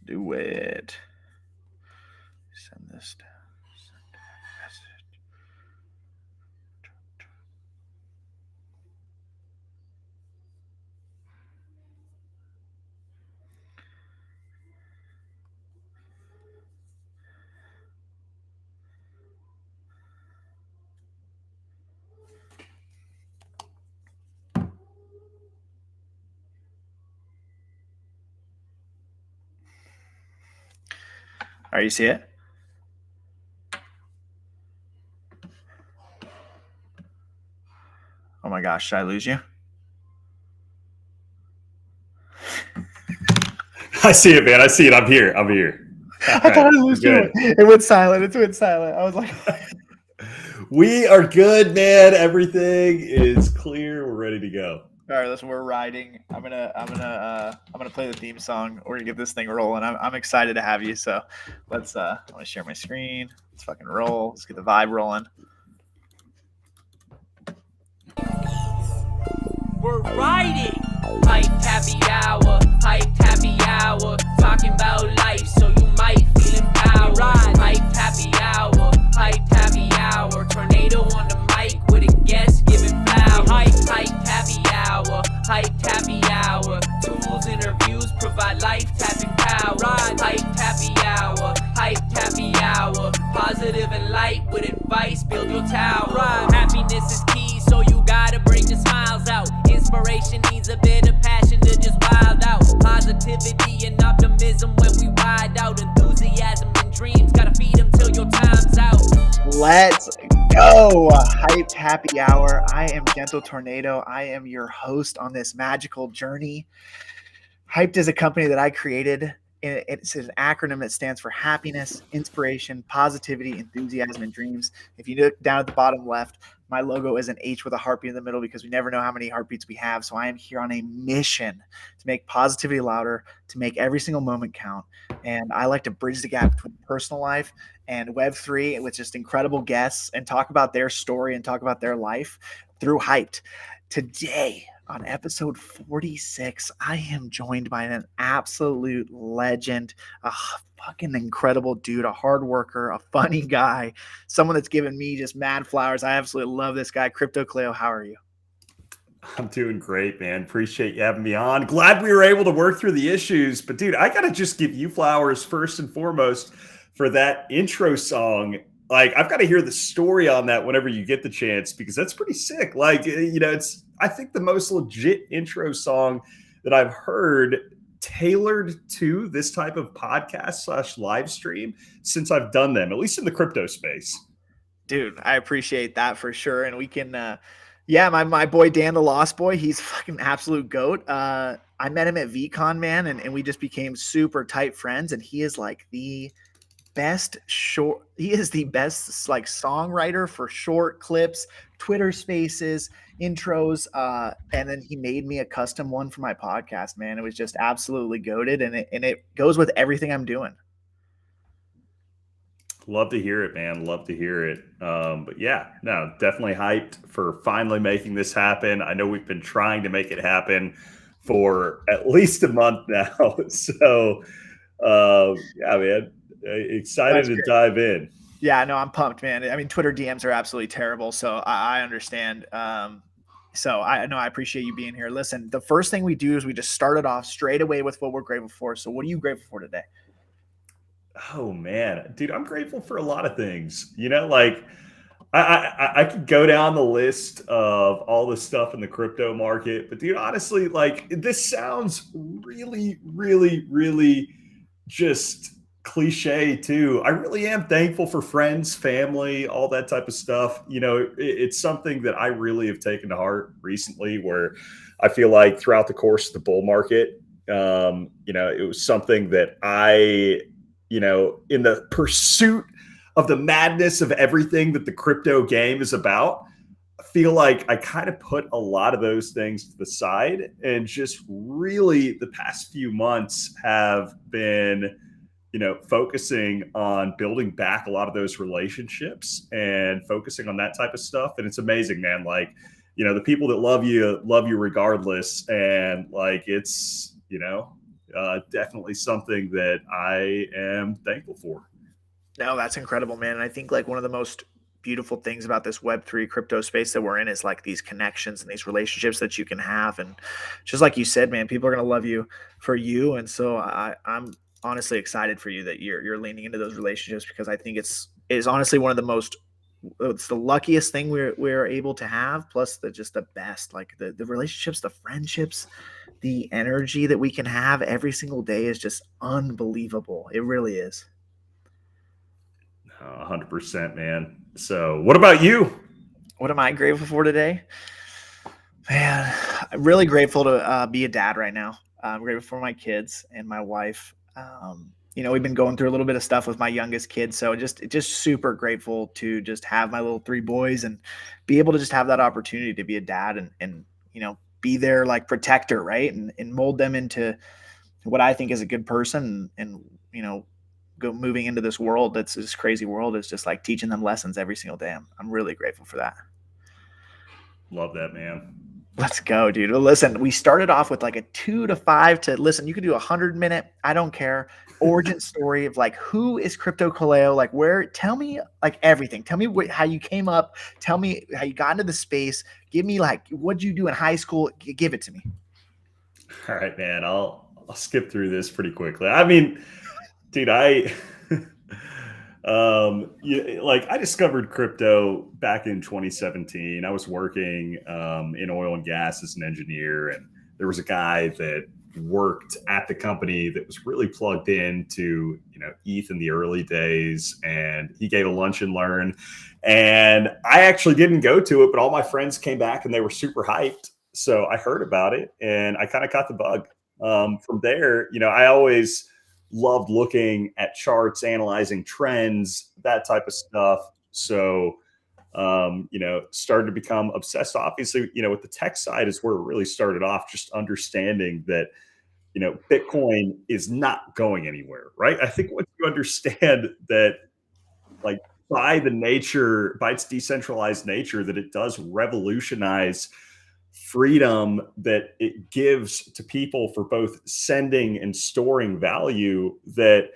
do it. Send this down. Send message. All right, you see it? Oh my gosh, should I lose you? I see it, man. I see it. I'm here. I'm here. All I thought right. I lost you. Good. It went silent. It went silent. I was like, We are good, man. Everything is clear. We're ready to go. all right, listen, we're riding. I'm gonna play the theme song. We're gonna get this thing rolling. I'm excited to have you. So let's I want to share my screen. Let's fucking roll. Let's get the vibe rolling. We're riding. Hype happy hour, talking about life, so you might feel empowered. Hype happy hour, tornado on the mic with a guest giving flowers. Hype happy hour, tools, interviews, provide life tapping power. Hype happy hour, positive and light with advice, build your tower. Happiness is key, so you gotta bring the smiles out. Inspiration needs a bit of passion to just wild out. Positivity and optimism when we ride out. Enthusiasm and dreams, gotta feed them till your time's out. Let's go. Hyped Happy Hour. I am Gentle Tornado. I am your host on this magical journey. Hyped is a company that I created. It's an acronym that stands for happiness, inspiration, positivity, enthusiasm, and dreams. If you look down at the bottom left, my logo is an H with a heartbeat in the middle because we never know how many heartbeats we have. So I am here on a mission to make positivity louder, to make every single moment count. And I like to bridge the gap between personal life and Web3 with just incredible guests and talk about their story and talk about their life through Hyped. Today, on episode 46, I am joined by an absolute legend, a fucking incredible dude, a hard worker, a funny guy, someone that's given me just mad flowers. I absolutely love this guy. Crypto Kaleo, how are you? I'm doing great, man. Appreciate you having me on. Glad we were able to work through the issues. But, dude, I got to just give you flowers first and foremost for that intro song. Like, I've got to hear the story on that whenever you get the chance because that's pretty sick. Like, it's, I think, the most legit intro song that I've heard tailored to this type of podcast / live stream since I've done them, at least in the crypto space. Dude, I appreciate that for sure. And we can, yeah, my boy Dan the Lost Boy, he's fucking absolute goat. I met him at VCon, man, and we just became super tight friends. And he is like the best like songwriter for short clips, Twitter spaces, intros, and then he made me a custom one for my podcast, man. It was just absolutely goated, and it goes with everything I'm doing. Love to hear it, man. Love to hear it. But yeah, no, definitely hyped for finally making this happen. I know we've been trying to make it happen for at least a month now. So yeah, man, excited to dive in. Yeah, no, I'm pumped, man. I mean, Twitter DMs are absolutely terrible, so I understand. So I know I appreciate you being here. Listen, the first thing we do is we just started off straight away with what we're grateful for. So what are you grateful for today? Oh man, dude, I'm grateful for a lot of things. Like I could go down the list of all the stuff in the crypto market, but dude, honestly, like this sounds really, really, really just cliche too. I really am thankful for friends, family, all that type of stuff. It's something that I really have taken to heart recently, where I feel like throughout the course of the bull market, it was something that in the pursuit of the madness of everything that the crypto game is about, I feel like I kind of put a lot of those things to the side, and just really the past few months have been, focusing on building back a lot of those relationships and focusing on that type of stuff. And it's amazing, man. Like, the people that love you regardless. And like, it's, definitely something that I am thankful for. No, that's incredible, man. And I think like one of the most beautiful things about this Web3 crypto space that we're in is like these connections and these relationships that you can have. And just like you said, man, people are gonna love you for you. And so I'm honestly excited for you that you're leaning into those relationships, because I think it's honestly one of the most, it's the luckiest thing we're able to have, plus just the best. Like the relationships, the friendships, the energy that we can have every single day is just unbelievable. It really is. 100%, man. So, what about you? What am I grateful for today? Man, I'm really grateful to be a dad right now. I'm grateful for my kids and my wife. We've been going through a little bit of stuff with my youngest kid, so just super grateful to just have my little three boys and be able to just have that opportunity to be a dad and be their like protector, right? And mold them into what I think is a good person, and go moving into this world, that's this crazy world, is just like teaching them lessons every single day. I'm really grateful for that. Love that, man. Let's go, dude. Well, listen, we started off with like a 2 to 5 to listen. You could do 100-minute, I don't care, origin story of like, who is Crypto Kaleo? Like, tell me like everything. Tell me how you came up. Tell me how you got into the space. Give me like, what'd you do in high school? Give it to me. All right, man. I'll skip through this pretty quickly. I mean, dude, I I discovered crypto back in 2017. I was working in oil and gas as an engineer, and there was a guy that worked at the company that was really plugged into ETH in the early days, and he gave a lunch and learn. And I actually didn't go to it, but all my friends came back and they were super hyped. So I heard about it and I kind of caught the bug. From there, I always loved looking at charts, analyzing trends, that type of stuff. So, started to become obsessed. Obviously, with the tech side is where it really started off, just understanding that, Bitcoin is not going anywhere, right? I think once you understand that, like, by its decentralized nature, that it does revolutionize freedom that it gives to people for both sending and storing value, that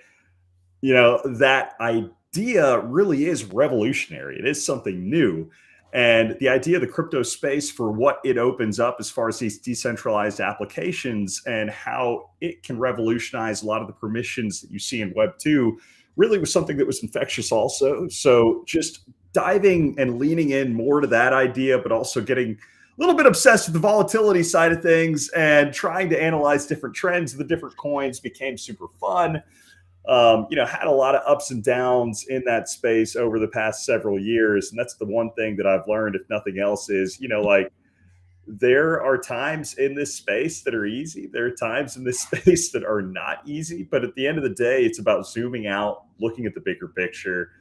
that idea really is revolutionary. It is something new. And the idea of the crypto space, for what it opens up as far as these decentralized applications and how it can revolutionize a lot of the permissions that you see in Web 2, really was something that was infectious also. So just diving and leaning in more to that idea, but also getting a little bit obsessed with the volatility side of things and trying to analyze different trends of the different coins became super fun. Had a lot of ups and downs in that space over the past several years. And that's the one thing that I've learned, if nothing else, is, there are times in this space that are easy. There are times in this space that are not easy. But at the end of the day, it's about zooming out, looking at the bigger picture.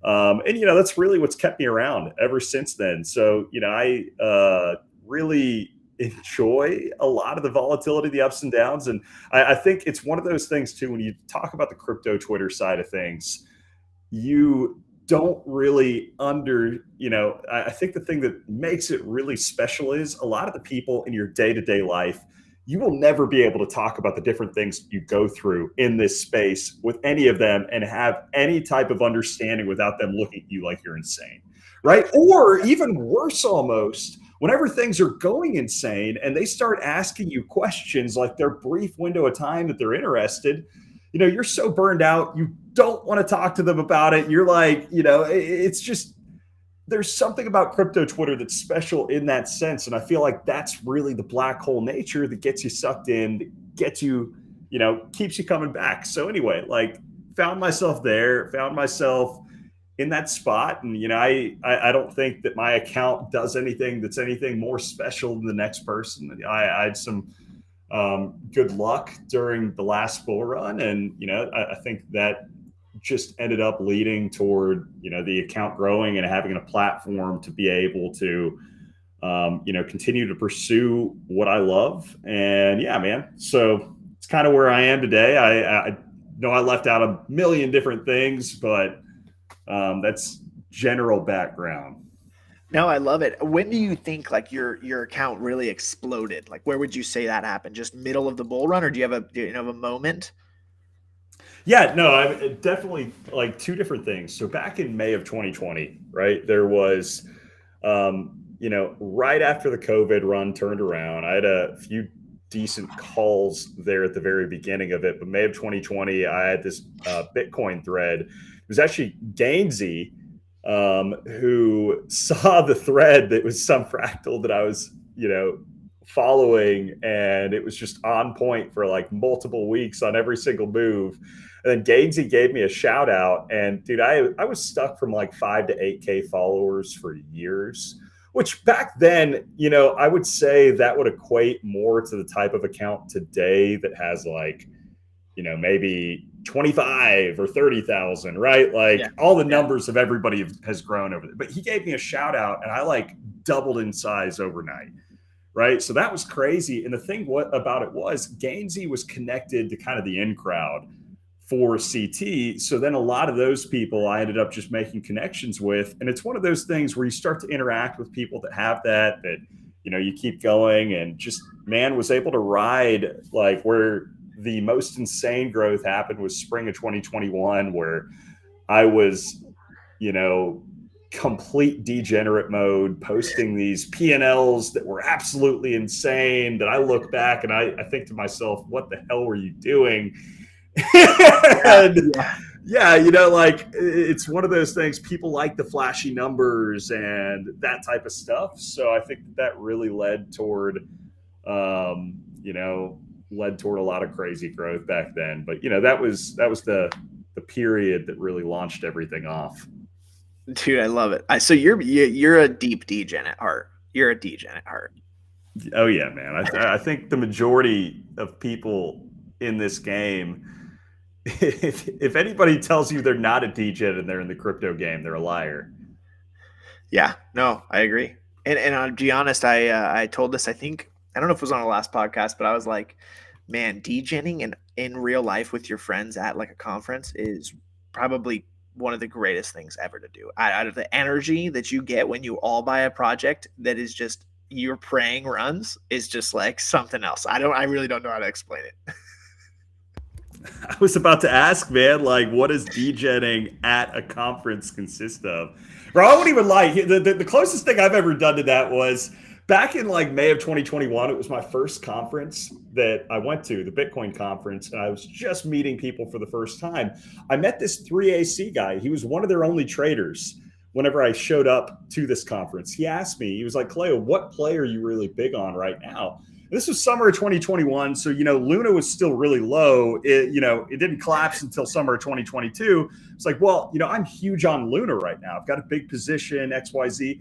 That's really what's kept me around ever since then. So, I really enjoy a lot of the volatility, the ups and downs. And I think it's one of those things too, when you talk about the crypto Twitter side of things, you don't really I think the thing that makes it really special is a lot of the people in your day-to-day life, you will never be able to talk about the different things you go through in this space with any of them and have any type of understanding without them looking at you like you're insane, right? Or even worse, almost, whenever things are going insane and they start asking you questions, like their brief window of time that they're interested, you're so burned out, you don't want to talk to them about it. You're like, it's just, there's something about crypto Twitter that's special in that sense. And I feel like that's really the black hole nature that gets you sucked in, that gets you, keeps you coming back. So anyway, found myself in that spot. And, I don't think that my account does anything that's anything more special than the next person. I had some good luck during the last bull run. And, I think that just ended up leading toward, the account growing and having a platform to be able to, continue to pursue what I love. And yeah, man. So it's kind of where I am today. I know I left out a million different things, but that's general background. No, I love it. When do you think like your account really exploded? Like where would you say that happened? Just middle of the bull run, or do you have a moment? Yeah, no, I definitely like two different things. So back in May of 2020, right, there was, right after the COVID run turned around, I had a few decent calls there at the very beginning of it. But May of 2020, I had this Bitcoin thread. It was actually Gainsey who saw the thread that was some fractal that I was, following, and it was just on point for like multiple weeks on every single move. And then Gainsey gave me a shout out, and dude, I was stuck from like 5 to 8K followers for years, which back then, I would say that would equate more to the type of account today that has like, maybe 25 or 30,000, right? Like Yeah. all the numbers of everybody has grown over there. But he gave me a shout out, and I like doubled in size overnight. Right. So that was crazy. And the thing about it was Gainsey was connected to kind of the in crowd for CT. So then a lot of those people I ended up just making connections with. And it's one of those things where you start to interact with people that have that, you keep going, and just, man, was able to ride like where the most insane growth happened was spring of 2021, where I was, complete degenerate mode, posting these P&Ls that were absolutely insane, that I look back and I think to myself, what the hell were you doing? And yeah, like it's one of those things, people like the flashy numbers and that type of stuff. So I think that really led toward a lot of crazy growth back then. But that was the period that really launched everything off. Dude, I love it. So you're a deep degen at heart. You're a degen at heart. Oh yeah, man. I think the majority of people in this game, if anybody tells you they're not a degen and they're in the crypto game, they're a liar. Yeah, no, I agree. And to be honest, I told this, I think, I don't know if it was on the last podcast, but I was like, man, degenning in real life with your friends at like a conference is probably one of the greatest things ever to do. Out of the energy that you get when you all buy a project that is just you're praying runs is just like something else. I really don't know how to explain it. I was about to ask, man, like, what does degenning at a conference consist of? Bro, I won't even lie. The closest thing I've ever done to that was back in like May of 2021. It was my first conference that I went to, the Bitcoin conference, and I was just meeting people for the first time. I met this 3AC guy. He was one of their only traders whenever I showed up to this conference. He asked me, he was like, Kaleo, what play are you really big on right now? This was summer of 2021. So, Luna was still really low. It didn't collapse until summer of 2022. It's like, well, I'm huge on Luna right now. I've got a big position, XYZ.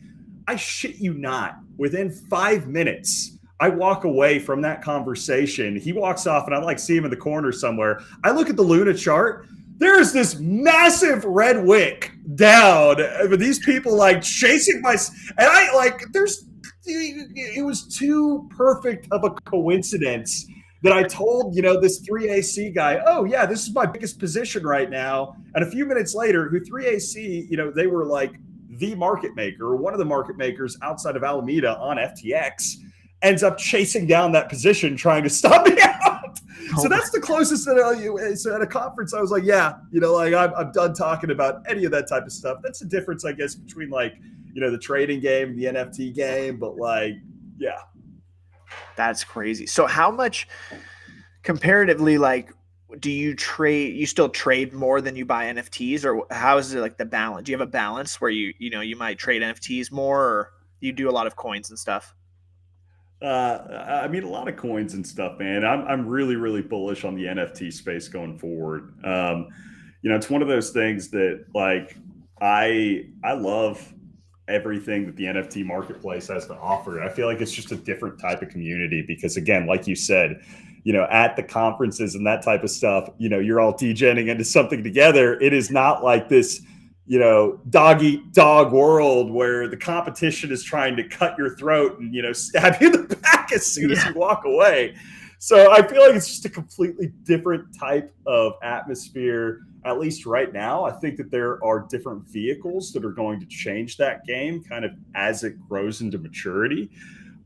I shit you not. Within 5 minutes, I walk away from that conversation. He walks off and I like see him in the corner somewhere. I look at the Luna chart. There is this massive red wick down. These people like chasing my, and I like, it was too perfect of a coincidence that I told, this 3AC guy, oh yeah, this is my biggest position right now. And a few minutes later, who 3AC, they were like the market maker or one of the market makers outside of Alameda on FTX, ends up chasing down that position, trying to stop me out. So that's the closest that so at a conference, I was like, yeah, I'm done talking about any of that type of stuff. That's the difference, I guess, between like, the trading game, the NFT game, but like, yeah. That's crazy. So how much comparatively, like, do you still trade more than you buy NFTs, or how is it like the balance? Do you have a balance where you might trade NFTs more, or you do a lot of coins and stuff? I mean, a lot of coins and stuff, man. I'm really, really bullish on the NFT space going forward. It's one of those things that like, I love everything that the NFT marketplace has to offer. I feel like it's just a different type of community because, again, like you said, at the conferences and that type of stuff, you're all degenning into something together. It is not like this, dog eat dog world where the competition is trying to cut your throat and, stab you in the back as soon as you walk away. So I feel like it's just a completely different type of atmosphere, at least right now. I think that there are different vehicles that are going to change that game kind of as it grows into maturity.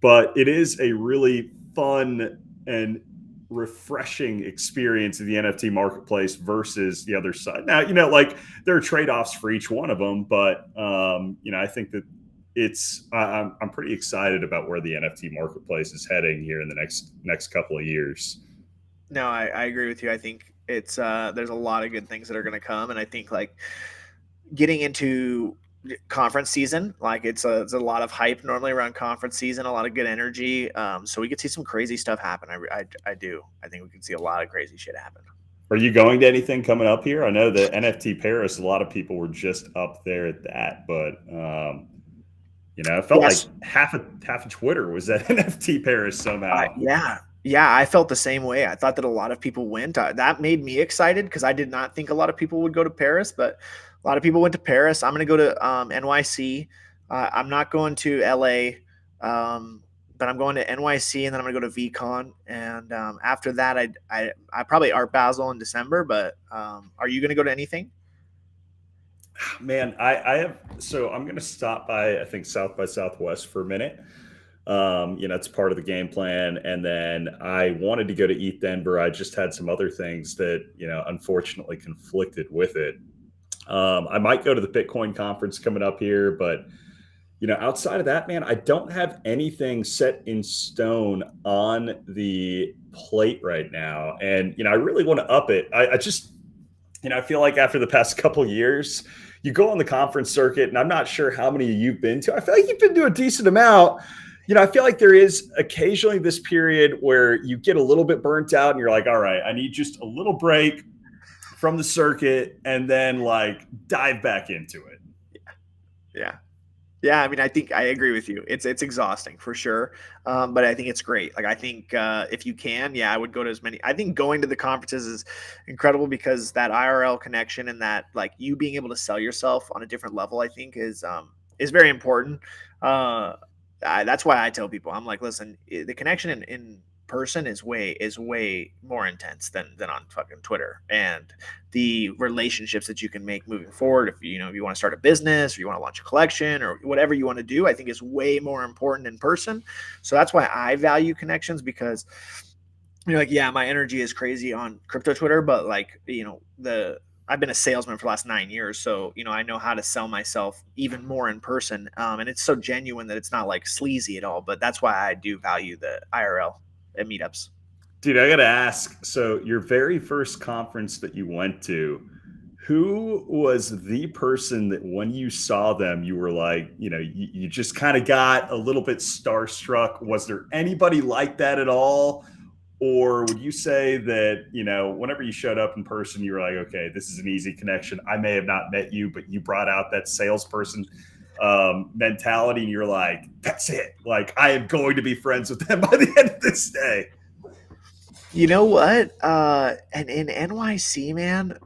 But it is a really fun and refreshing experience in the NFT marketplace versus the other side. Now, like there are trade-offs for each one of them, but I think that I'm pretty excited about where the NFT marketplace is heading here in the next couple of years. No, I agree with you. I think it's there's a lot of good things that are going to come, and I think like getting into conference season, like it's a lot of hype normally around conference season, a lot of good energy. So we could see some crazy stuff happen. I do. I think we can see a lot of crazy shit happen. Are you going to anything coming up here? I know the NFT Paris, a lot of people were just up there at that, but it felt like half of Twitter was at NFT Paris somehow. Yeah, I felt the same way. I thought that a lot of people went. That made me excited because I did not think a lot of people would go to Paris, but a lot of people went to Paris. I'm going to go to NYC. I'm not going to LA, but I'm going to NYC, and then I'm going to go to VCon. And after that, I probably Art Basel in December. But are you going to go to anything? Man, I have. So I'm going to stop by, I think, South by Southwest for a minute. It's part of the game plan. And then I wanted to go to ETH Denver. I just had some other things that, unfortunately conflicted with it. I might go to the Bitcoin conference coming up here, but, outside of that, man, I don't have anything set in stone on the plate right now. And, I really want to up it. I just, I feel like after the past couple of years, you go on the conference circuit, and I'm not sure how many you've been to. I feel like you've been to a decent amount. I feel like there is occasionally this period where you get a little bit burnt out and you're like, all right, I need just a little break from the circuit and then like dive back into it. Yeah. I mean, I think I agree with you. It's exhausting for sure. But I think it's great. Like, I think if you can, I would go to as many. I think going to the conferences is incredible because that IRL connection and that like you being able to sell yourself on a different level, I think is very important. That's why I tell people, I'm like, listen, the connection in person is way more intense than on fucking Twitter, and the relationships that you can make moving forward. If you want to start a business or you want to launch a collection or whatever you want to do, I think is way more important in person. So that's why I value connections, because my energy is crazy on crypto Twitter, but like, I've been a salesman for the last 9 years. So, I know how to sell myself even more in person. And it's so genuine that it's not like sleazy at all, but that's why I do value the IRL at meetups. Dude, I got to ask. So your very first conference that you went to, who was the person that when you saw them, you were like, you just kind of got a little bit starstruck? Was there anybody like that at all? Or would you say that, whenever you showed up in person, you were like, okay, this is an easy connection. I may have not met you, but you brought out that salesperson mentality and you're like, that's it. Like, I am going to be friends with them by the end of this day. You know what? And in NYC, man,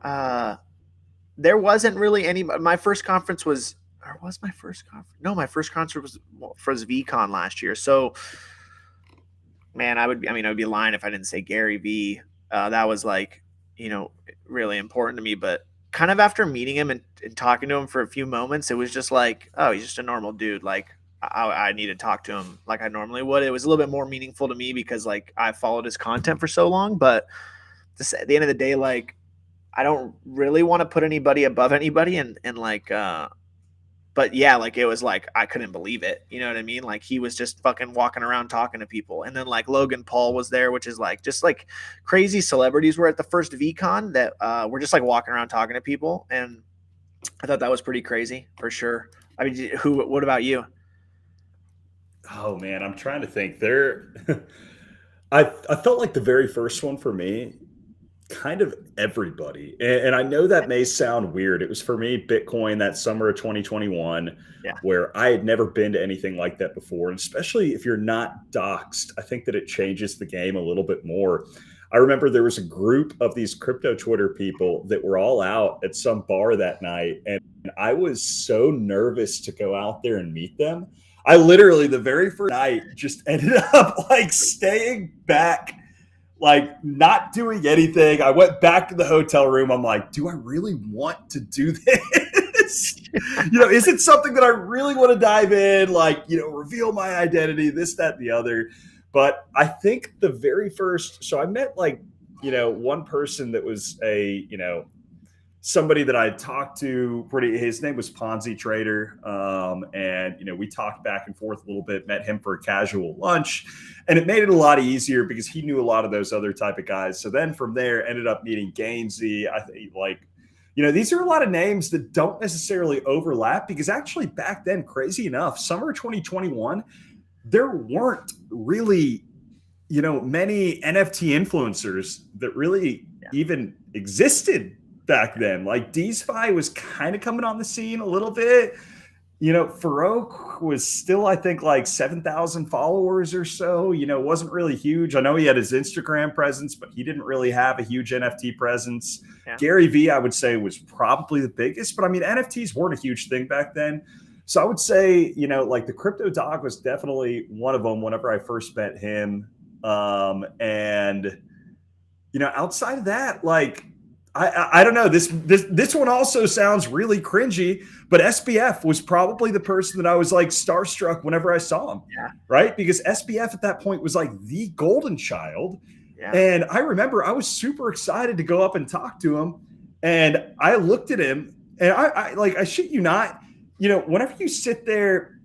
there wasn't really any. My first conference was, or was my first conference? No, my first concert was VCon last year. So, man, I would be lying if I didn't say Gary V. That was like, really important to me. But kind of after meeting him and talking to him for a few moments, it was just like, oh, he's just a normal dude. Like, I need to talk to him like I normally would. It was a little bit more meaningful to me because like I followed his content for so long. But at the end of the day, like, I don't really want to put anybody above anybody, and like, but yeah, like it was like I couldn't believe it. You know what I mean? Like he was just fucking walking around talking to people, and then like Logan Paul was there, which is like just like crazy celebrities were at the first VCon that were just like walking around talking to people, and I thought that was pretty crazy for sure. I mean, what about you? Oh man, I'm trying to think. I felt like the very first one for me, kind of everybody. And I know that may sound weird. It was for me, Bitcoin that summer of 2021, where I had never been to anything like that before. And especially if you're not doxxed, I think that it changes the game a little bit more. I remember there was a group of these crypto Twitter people that were all out at some bar that night. And I was so nervous to go out there and meet them. I literally, the very first night, just ended up like staying back like not doing anything. I went back to the hotel room. I'm like, do I really want to do this? Is it something that I really want to dive in? Like, reveal my identity, this, that, and the other. But I think the very first, so I met like, one person that was somebody that I talked to his name was Ponzi Trader. And we talked back and forth a little bit, met him for a casual lunch, and it made it a lot easier because he knew a lot of those other type of guys. So then from there ended up meeting Gainsey. I think these are a lot of names that don't necessarily overlap because actually back then, crazy enough, summer 2021, there weren't really, many NFT influencers that really even existed back then. Like DeSpy was kind of coming on the scene a little bit. Farouk was still, I think, like 7,000 followers or so. Wasn't really huge. I know he had his Instagram presence, but he didn't really have a huge NFT presence. Yeah. Gary Vee, I would say, was probably the biggest. But I mean, NFTs weren't a huge thing back then. So I would say, like the Crypto Dog was definitely one of them whenever I first met him. And outside of that, like, I don't know. This one also sounds really cringy, but SBF was probably the person that I was like starstruck whenever I saw him. Yeah. Right. Because SBF at that point was like the golden child. Yeah. And I remember I was super excited to go up and talk to him. And I looked at him and I shit you not, whenever you sit there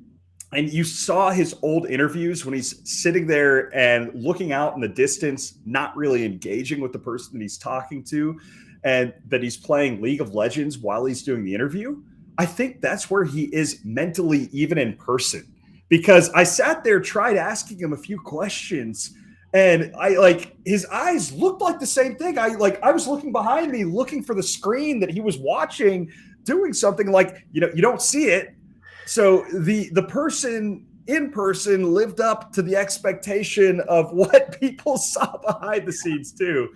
and you saw his old interviews when he's sitting there and looking out in the distance, not really engaging with the person that he's talking to, and that he's playing League of Legends while he's doing the interview, I think that's where he is mentally, even in person. Because I sat there, tried asking him a few questions, and his eyes looked like the same thing. I was looking behind me, looking for the screen that he was watching, doing something you don't see it. So the person in person lived up to the expectation of what people saw behind the scenes too.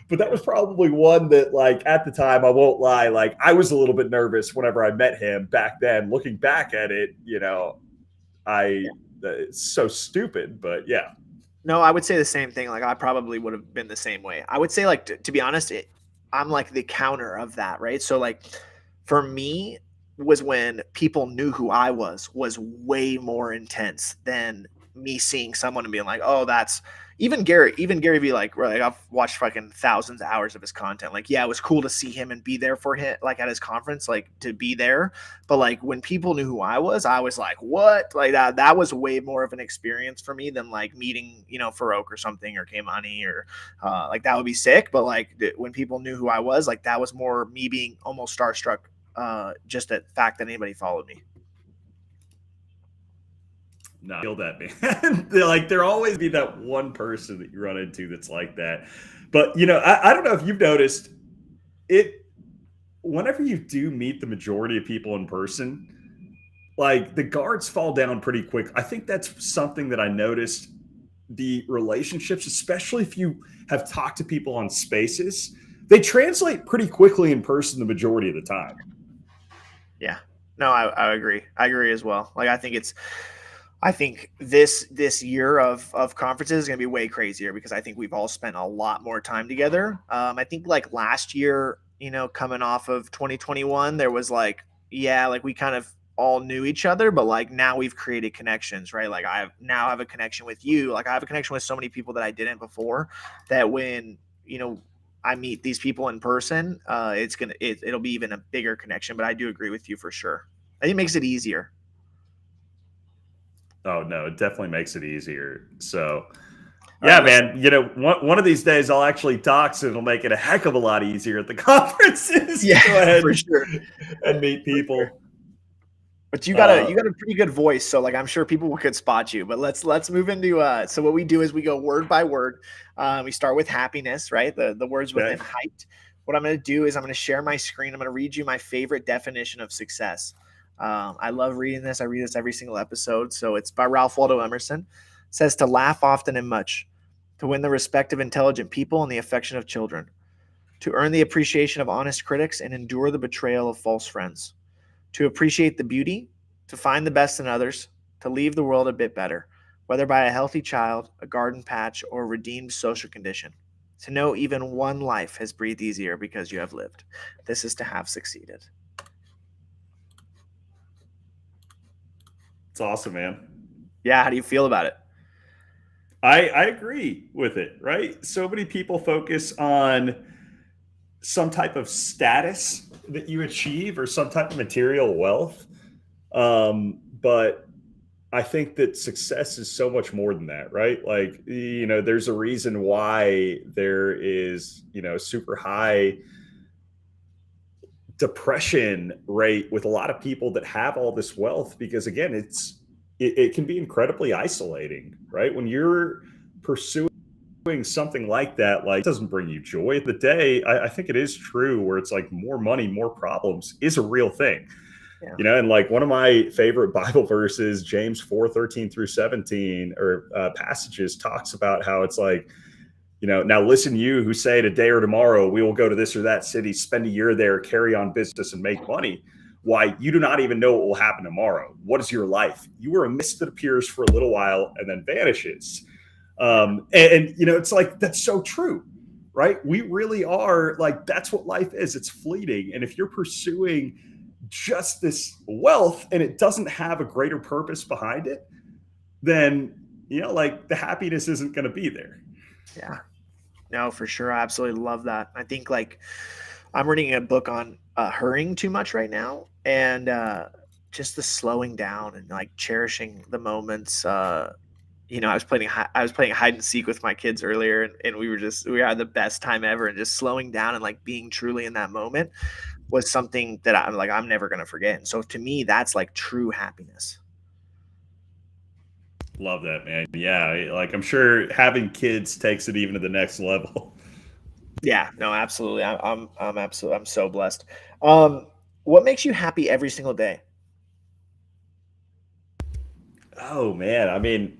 But that was probably one that, like, at the time, I won't lie, like, I was a little bit nervous whenever I met him back then. Looking back at it, it's so stupid, but yeah. No, I would say the same thing. Like, I probably would have been the same way. I would say, like, to be honest, I'm like the counter of that, right? So, like, for me, was when people knew who I was way more intense than me seeing someone and being like, oh, that's even Gary Vee, like I've watched fucking thousands of hours of his content. Like, yeah, it was cool to see him and be there for him, like at his conference, like to be there. But like when people knew who I was like, what? Like that was way more of an experience for me than like meeting, Farouk or something or K-Money or like that would be sick. But like when people knew who I was, like that was more me being almost starstruck. Just the fact that anybody followed me. No, I feel that, man. There always be that one person that you run into that's like that. But I don't know if you've noticed it. Whenever you do meet the majority of people in person, like the guards fall down pretty quick. I think that's something that I noticed. The relationships, especially if you have talked to people on Spaces, they translate pretty quickly in person the majority of the time. Yeah, no, I agree. I agree as well. Like, I think this year of conferences is going to be way crazier because I think we've all spent a lot more time together. I think like last year, coming off of 2021, there was like we kind of all knew each other, but like now we've created connections, right? Like I have a connection with you. Like I have a connection with so many people that I didn't before, that when, I meet these people in person, it'll be even a bigger connection. But I do agree with you for sure. I think it makes it easier. Oh no, it definitely makes it easier. So yeah, man, one of these days I'll actually talk, so it'll make it a heck of a lot easier at the conferences. Yeah, go ahead for sure, and meet people. But you got a pretty good voice, so like I'm sure people could spot you. But let's move into so what we do is we go word by word. We start with happiness, right? The words within hyped. What I'm going to do is I'm going to share my screen. I'm going to read you my favorite definition of success. I love reading this. I read this every single episode. So it's by Ralph Waldo Emerson. It says to laugh often and much, to win the respect of intelligent people and the affection of children, to earn the appreciation of honest critics and endure the betrayal of false friends, to appreciate the beauty, to find the best in others, to leave the world a bit better, whether by a healthy child, a garden patch, or a redeemed social condition. To know even one life has breathed easier because you have lived. This is to have succeeded. It's awesome, man. Yeah, how do you feel about it? I agree with it, right? So many people focus on some type of status that you achieve or some type of material wealth. But I think that success is so much more than that, right? Like, there's a reason why there is, super high depression rate with a lot of people that have all this wealth, because again, it can be incredibly isolating, right? When you're pursuing something like that, like, it doesn't bring you joy at the day. I think it is true where it's like more money, more problems is a real thing. Yeah. And like one of my favorite Bible verses, James 4:13-17, or passages, talks about how it's like, now listen, you who say today or tomorrow we will go to this or that city, spend a year there, carry on business, and make money. Why, you do not even know what will happen tomorrow. What is your life? You are a mist that appears for a little while and then vanishes. And it's like, that's so true, right? We really are, like, that's what life is. It's fleeting. And if you're pursuing just this wealth and it doesn't have a greater purpose behind it, then, like, the happiness isn't going to be there. Yeah. No, for sure. I absolutely love that. I think, like, I'm reading a book on hurrying too much right now, and just the slowing down and like cherishing the moments. I was playing hide and seek with my kids earlier, and we had the best time ever, and just slowing down and like being truly in that moment was something that I'm never going to forget. And so to me, that's like true happiness. Love that, man. Yeah, like, I'm sure having kids takes it even to the next level. Yeah, no, absolutely. I'm so blessed. What makes you happy every single day? Oh man, I mean,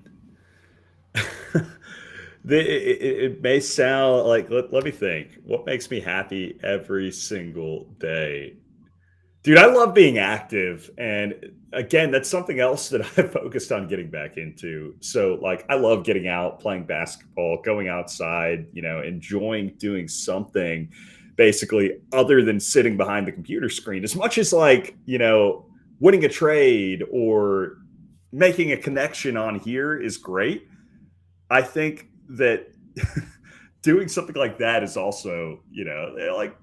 it may sound like, let me think. What makes me happy every single day? Dude, I love being active. And again, that's something else that I've focused on getting back into. So, like, I love getting out, playing basketball, going outside, enjoying doing something basically other than sitting behind the computer screen. As much as, like, winning a trade or making a connection on here is great, I think that doing something like that is also, like,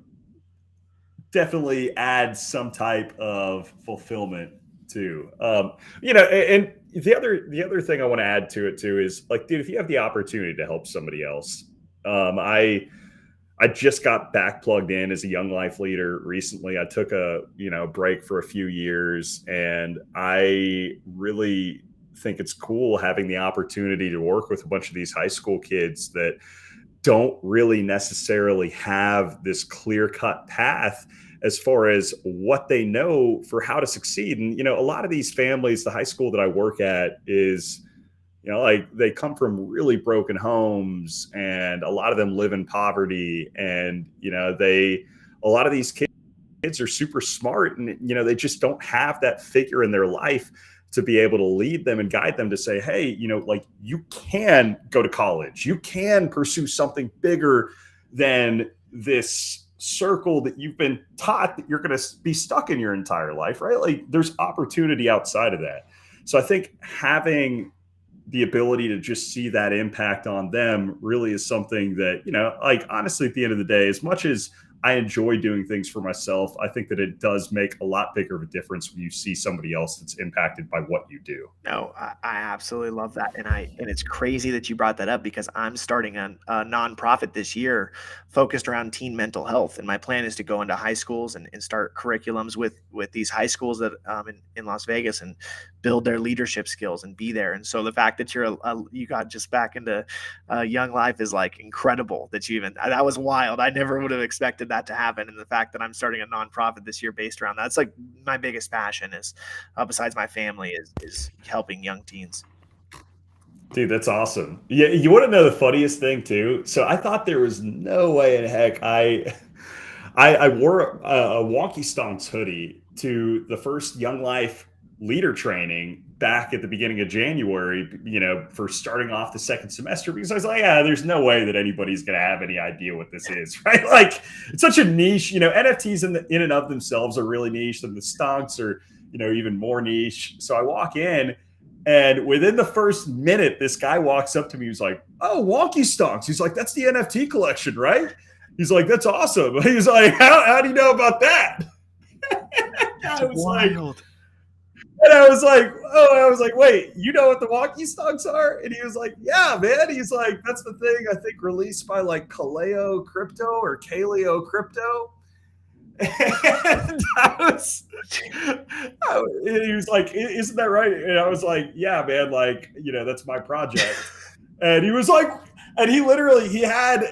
definitely adds some type of fulfillment too. And the other thing I want to add to it too is, like, dude, if you have the opportunity to help somebody else, I just got back plugged in as a young life leader recently. I took a break for a few years, and I really think it's cool having the opportunity to work with a bunch of these high school kids that don't really necessarily have this clear-cut path as far as what they know for how to succeed. And, a lot of these families, the high school that I work at is, like, they come from really broken homes, and a lot of them live in poverty. And, a lot of these kids are super smart, and, they just don't have that figure in their life to be able to lead them and guide them to say, hey, like, you can go to college, you can pursue something bigger than this circle that you've been taught that you're going to be stuck in your entire life, right? Like, there's opportunity outside of that. So I think having the ability to just see that impact on them really is something that, like, honestly, at the end of the day, as much as I enjoy doing things for myself, I think that it does make a lot bigger of a difference when you see somebody else that's impacted by what you do. No, I absolutely love that, and it's crazy that you brought that up, because I'm starting a nonprofit this year focused around teen mental health, and my plan is to go into high schools and start curriculums with these high schools that in Las Vegas, and build their leadership skills and be there. And so the fact that you got just back into young life is like incredible. That was wild. I never would have expected that to happen, and the fact that I'm starting a nonprofit this year based around that's like my biggest passion is, besides my family, is helping young teens. Dude, that's awesome. Yeah, you want to know the funniest thing too? So I thought there was no way in heck I wore a Wonky Stonks hoodie to the first Young Life leader training back at the beginning of January, for starting off the second semester, because I was like, yeah, there's no way that anybody's going to have any idea what this is, right? Like, it's such a niche, NFTs in and of themselves are really niche, and the stonks are, even more niche. So I walk in, and within the first minute, this guy walks up to me. He's like, "Oh, wonky stonks." He's like, "That's the NFT collection, right?" He's like, "That's awesome." He was like, how do you know about that? That's I was wild. like, and I was like, wait, you know what the wonky stonks are? And he was like, yeah, man. He's like, that's the thing, I think, released by like Kaleo crypto or Kaleo crypto. And he was like, isn't that right? And I was like, yeah, man, like, that's my project. And he was like, and he literally, he had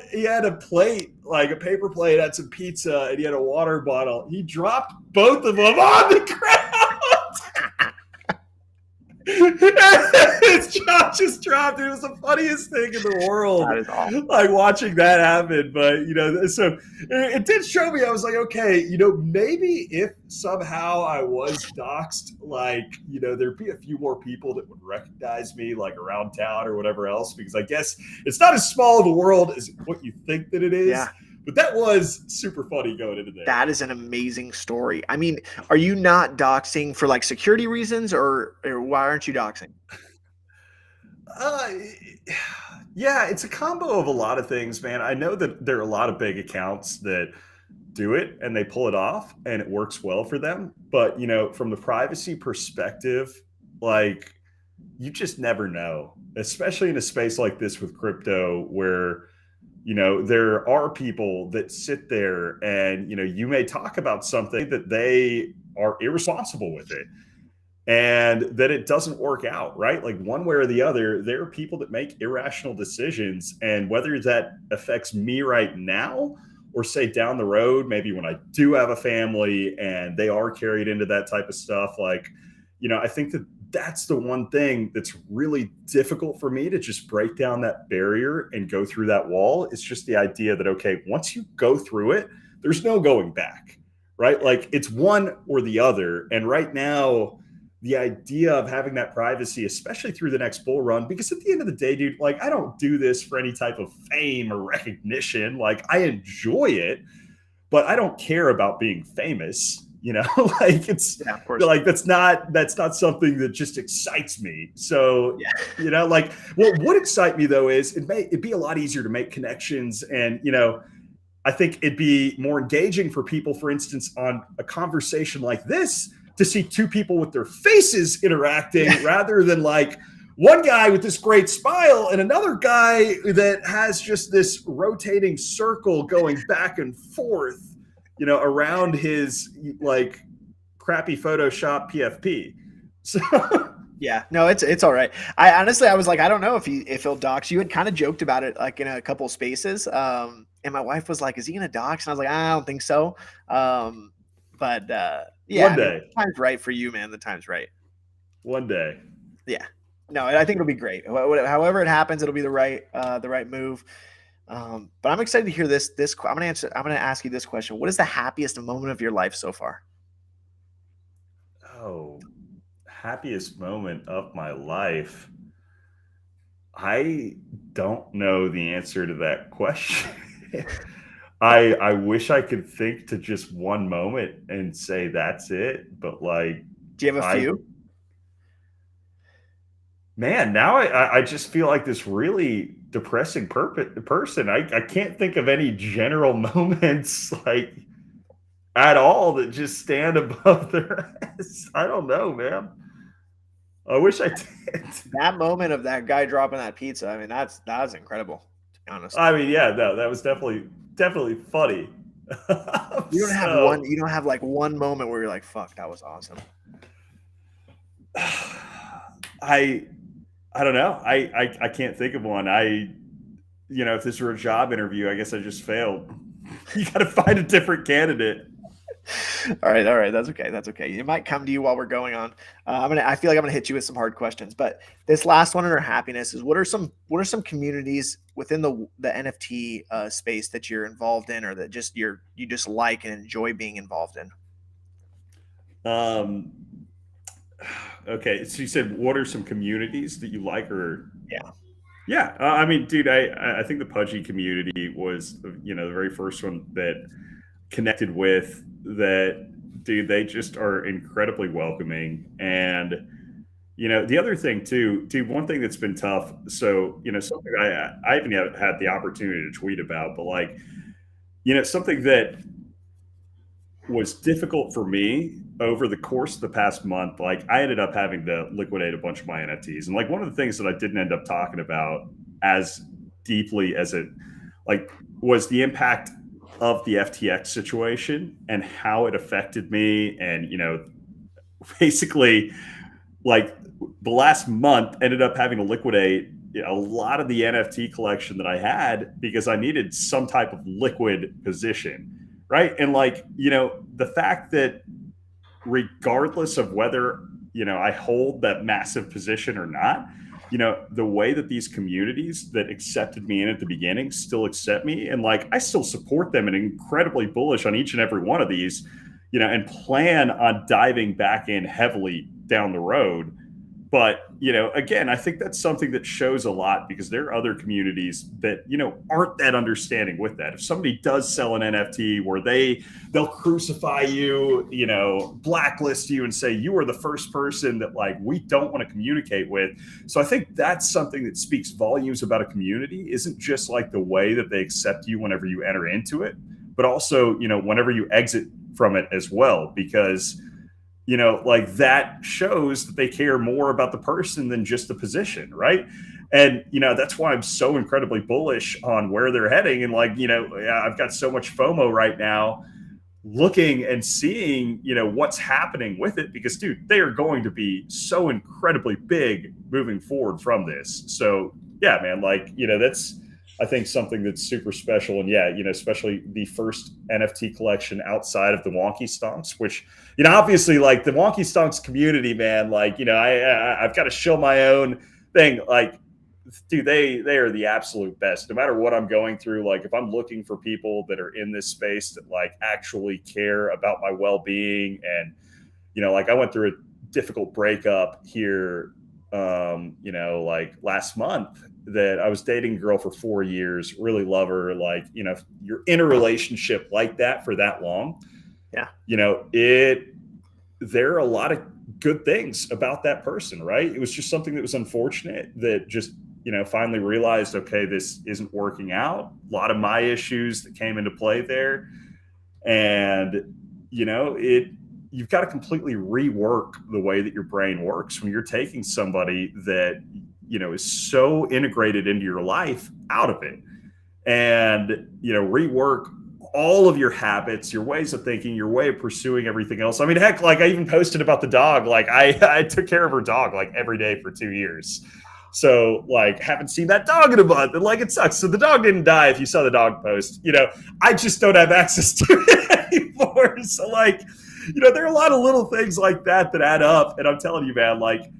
a plate, like a paper plate, had some pizza, and he had a water bottle. He dropped both of them on the ground. His jaw just dropped. It was the funniest thing in the world. That is awesome. Like watching that happen. But so it did show me. I was like, okay, maybe if somehow I was doxxed, like, there'd be a few more people that would recognize me, like around town or whatever else, because I guess it's not as small of a world as what you think that it is. Yeah. But that was super funny going into there. That is an amazing story. I mean, are you not doxing for like security reasons, or why aren't you doxing? Yeah, it's a combo of a lot of things, man. I know that there are a lot of big accounts that do it and they pull it off and it works well for them. But, from the privacy perspective, like, you just never know, especially in a space like this with crypto where, there are people that sit there and, you may talk about something that they are irresponsible with it and that it doesn't work out, right? Like one way or the other, there are people that make irrational decisions. And whether that affects me right now or say down the road, maybe when I do have a family and they are carried into that type of stuff, like, I think that that's the one thing that's really difficult for me to just break down that barrier and go through that wall. It's just the idea that, okay, once you go through it, there's no going back, right? Like it's one or the other. And right now, the idea of having that privacy, especially through the next bull run, because at the end of the day, dude, like I don't do this for any type of fame or recognition. Like I enjoy it, but I don't care about being famous. Like it's like that's not something that just excites me. So, like what would excite me though is it'd be a lot easier to make connections, and I think it'd be more engaging for people, for instance, on a conversation like this, to see two people with their faces interacting rather than like one guy with this great smile and another guy that has just this rotating circle going back and forth, around his like crappy Photoshop PFP. So yeah, no, it's all right. I was like, I don't know if he'll dox. You had kind of joked about it like in a couple spaces. And my wife was like, is he gonna dox? And I was like, I don't think so. But yeah, one day. The time's right for you, man. The time's right. One day. Yeah. No, I think it'll be great. However it happens, it'll be the right move. But I'm excited to hear this. I'm going to ask you this question. What is the happiest moment of your life so far? Oh, happiest moment of my life. I don't know the answer to that question. I wish I could think to just one moment and say that's it. But like, do you have a few? Man, now I just feel like this really depressing person. I can't think of any general moments like at all that just stand above the rest. I don't know, man. I wish I did. That moment of that guy dropping that pizza, I mean, that was incredible, to be honest. I mean, yeah, no, that was definitely funny. You don't have like one moment where you're like, fuck, that was awesome. I don't know. I can't think of one. If this were a job interview, I guess I just failed. You got to find a different candidate. All right. That's okay. It might come to you while we're going on. I feel like I'm gonna hit you with some hard questions, but this last one under happiness is what are some communities within the NFT space that you're involved in, or that you just like and enjoy being involved in? Okay, so you said what are some communities that you like, or Yeah. yeah, I mean, dude, I think the Pudgy community was the very first one that connected with that. Dude, they just are incredibly welcoming, and the other thing too, dude, one thing that's been tough. So something I haven't yet had the opportunity to tweet about, but like something that was difficult for me over the course of the past month. Like I ended up having to liquidate a bunch of my NFTs, and like one of the things that I didn't end up talking about as deeply as it like was the impact of the FTX situation and how it affected me, and basically like the last month ended up having to liquidate a lot of the NFT collection that I had because I needed some type of liquid position, right? And like, the fact that regardless of whether, I hold that massive position or not, the way that these communities that accepted me in at the beginning still accept me, and like I still support them and incredibly bullish on each and every one of these, and plan on diving back in heavily down the road. But again, I think that's something that shows a lot because there are other communities that aren't that understanding with that. If somebody does sell an NFT where they'll crucify you, blacklist you and say you are the first person that like we don't want to communicate with. So I think that's something that speaks volumes about a community. Isn't just like the way that they accept you whenever you enter into it, but also whenever you exit from it as well, because like that shows that they care more about the person than just the position, right? And that's why I'm so incredibly bullish on where they're heading. And like I've got so much FOMO right now, looking and seeing what's happening with it, because dude, they are going to be so incredibly big moving forward from this. So yeah, man, like that's I think something that's super special. And yeah, especially the first NFT collection outside of the Wonky Stonks, which, obviously like the Wonky Stonks community, man, like, I've got to show my own thing. Like, dude, they are the absolute best. No matter what I'm going through, like if I'm looking for people that are in this space that like actually care about my well-being, and like I went through a difficult breakup here, like last month, that I was dating a girl for 4 years, really love her. Like, you're in a relationship like that for that long. Yeah. There are a lot of good things about that person, right? It was just something that was unfortunate that just, finally realized, okay, this isn't working out. A lot of my issues that came into play there. And, you've got to completely rework the way that your brain works when you're taking somebody that is so integrated into your life out of it, and rework all of your habits, your ways of thinking, your way of pursuing everything else. I mean, heck, like I even posted about the dog. Like I took care of her dog like every day for 2 years. So like haven't seen that dog in a month, and like it sucks. So the dog didn't die if you saw the dog post. I just don't have access to it anymore. So like, there are a lot of little things like that that add up. And I'm telling you, man, like,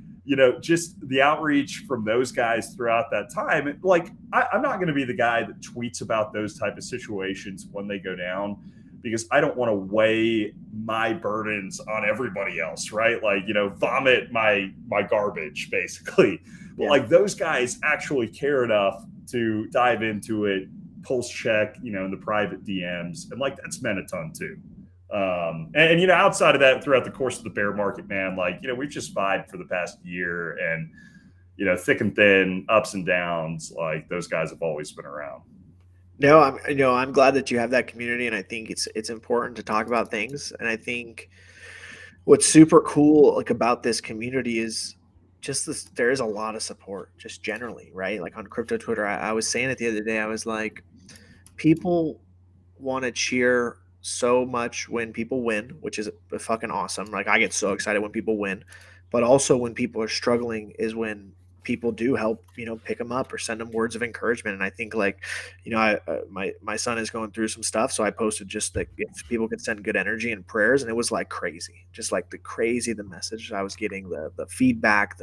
just the outreach from those guys throughout that time. Like, I'm not going to be the guy that tweets about those type of situations when they go down, because I don't want to weigh my burdens on everybody else, right? Like, vomit my garbage, basically. But Yeah. like those guys actually care enough to dive into it, pulse check, in the private DMs. And like, that's meant a ton too. And outside of that, throughout the course of the bear market, man, like, we've just vibed for the past year, and, thick and thin, ups and downs, like those guys have always been around. No, I'm glad that you have that community, and I think it's important to talk about things. And I think what's super cool like about this community is just this, there is a lot of support just generally, right? Like on crypto Twitter, I was saying it the other day, I was like, people want to cheer so much when people win, which is fucking awesome. Like I get so excited when people win, but also when people are struggling is when people do help, pick them up or send them words of encouragement. And I think like, my son is going through some stuff. So I posted just like if people could send good energy and prayers, and it was like crazy, just like the message I was getting, the feedback,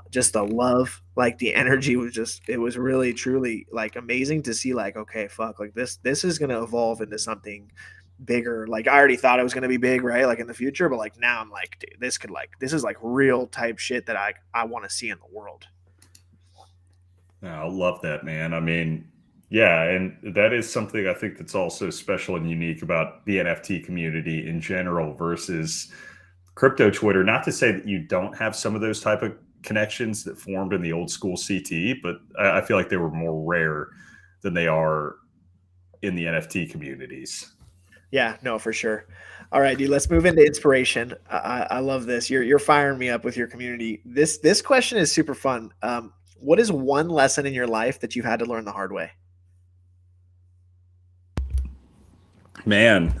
just the love, like the energy was just, it was really truly like amazing to see like, okay, fuck, like this is going to evolve into something bigger. Like I already thought it was going to be big, right? Like in the future, but like now I'm like, dude, this is like real type shit that I want to see in the world. I love that, man. I mean, yeah, and that is something I think that's also special and unique about the NFT community in general versus crypto Twitter. Not to say that you don't have some of those type of connections that formed in the old school CT, but I feel like they were more rare than they are in the NFT communities. Yeah, no, for sure. All right, dude, let's move into inspiration. I love this. You're firing me up with your community. This question is super fun. What is one lesson in your life that you've had to learn the hard way? Man,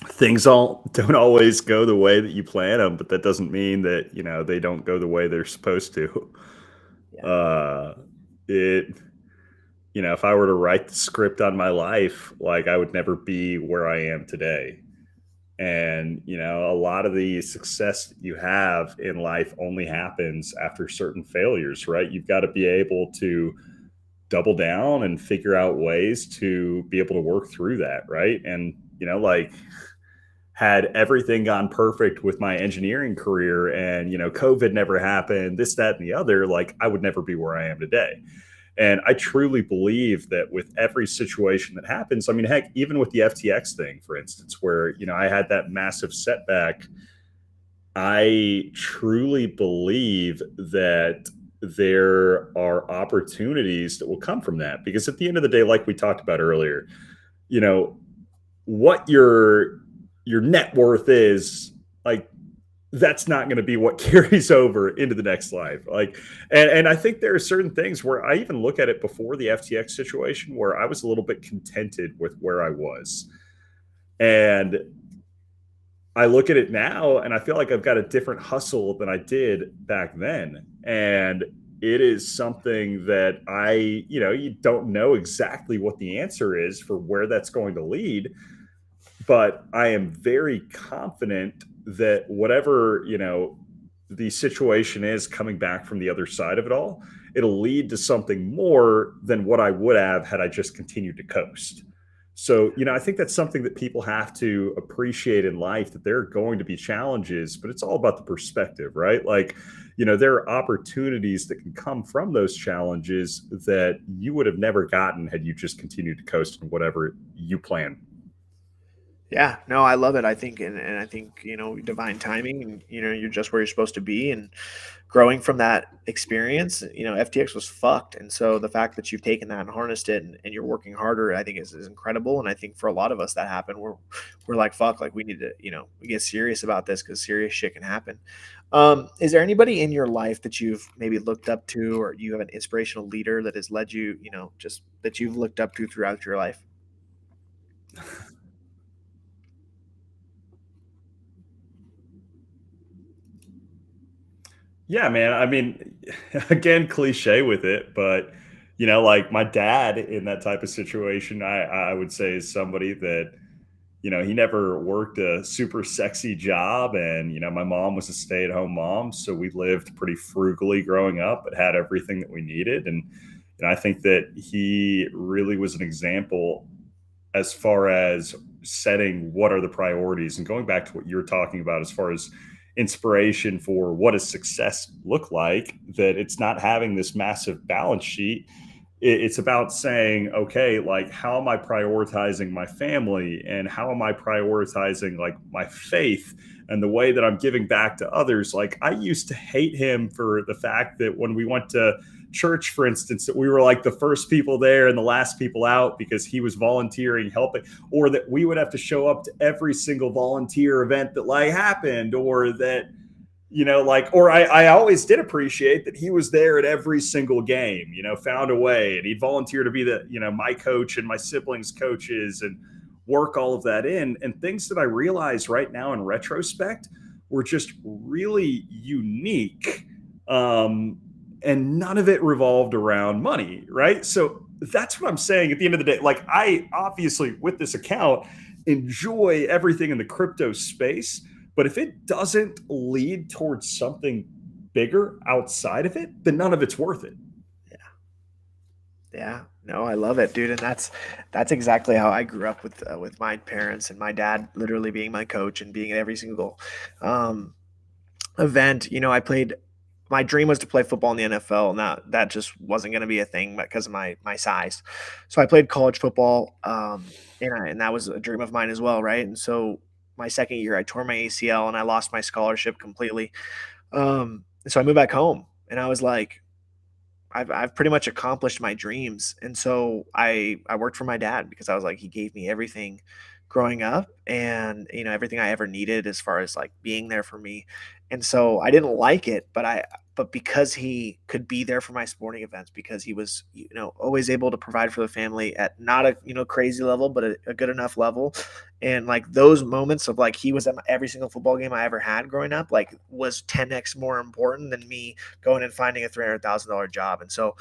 things all don't always go the way that you plan them, but that doesn't mean that they don't go the way they're supposed to. Yeah. It if I were to write the script on my life, like I would never be where I am today. And a lot of the success that you have in life only happens after certain failures, right? You've got to be able to double down and figure out ways to be able to work through that, right? And like had everything gone perfect with my engineering career and COVID never happened, this, that, and the other, like I would never be where I am today. And I truly believe that with every situation that happens, I mean, heck, even with the FTX thing, for instance, where I had that massive setback, I truly believe that there are opportunities that will come from that. Because at the end of the day, like we talked about earlier, what your net worth is, like that's not going to be what carries over into the next life. Like, and I think there are certain things where I even look at it before the FTX situation where I was a little bit contented with where I was. And I look at it now and I feel like I've got a different hustle than I did back then. And it is something that you don't know exactly what the answer is for where that's going to lead. But I am very confident that whatever, the situation is coming back from the other side of it all, it'll lead to something more than what I would have had I just continued to coast. So, I think that's something that people have to appreciate in life, that there are going to be challenges, but it's all about the perspective, right? Like, there are opportunities that can come from those challenges that you would have never gotten had you just continued to coast in whatever you plan. Yeah, no, I love it. I think, and I think, divine timing and, you're just where you're supposed to be and growing from that experience, FTX was fucked. And so the fact that you've taken that and harnessed it and you're working harder, I think is incredible. And I think for a lot of us that happened, we're like, fuck, like we need to, we get serious about this because serious shit can happen. Is there anybody in your life that you've maybe looked up to, or you have an inspirational leader that has led you, just that you've looked up to throughout your life? Yeah, man. I mean, again, cliche with it, but like my dad in that type of situation, I would say is somebody that, he never worked a super sexy job. And, my mom was a stay-at-home mom. So we lived pretty frugally growing up, but had everything that we needed. And I think that he really was an example as far as setting what are the priorities and going back to what you're talking about as far as inspiration for what does success look like, that it's not having this massive balance sheet. It's about saying, okay, like how am I prioritizing my family and how am I prioritizing like my faith and the way that I'm giving back to others. Like I used to hate him for the fact that when we went to church, for instance, that we were like the first people there and the last people out because he was volunteering, helping, or that we would have to show up to every single volunteer event that like happened, or that, or I always did appreciate that he was there at every single game, found a way, and he'd volunteer to be the, my coach and my siblings' coaches and work all of that in. And things that I realize right now in retrospect were just really unique. And none of it revolved around money, right? So that's what I'm saying at the end of the day. Like I obviously with this account enjoy everything in the crypto space, but if it doesn't lead towards something bigger outside of it, then none of it's worth it. Yeah. No, I love it, dude, and that's exactly how I grew up with my parents and my dad literally being my coach and being at every single um, event. I played. My dream was to play football in the NFL, and that just wasn't going to be a thing because of my size. So I played college football, and that was a dream of mine as well, right? And so my second year, I tore my ACL and I lost my scholarship completely. So I moved back home, and I was like, I've pretty much accomplished my dreams. And so I worked for my dad because I was like, he gave me everything growing up, and everything I ever needed as far as like being there for me. And so I didn't like it, but because he could be there for my sporting events, because he was always able to provide for the family at not a crazy level, but a good enough level. And like those moments of like he was at every single football game I ever had growing up, like was 10x more important than me going and finding a $300,000 job. And so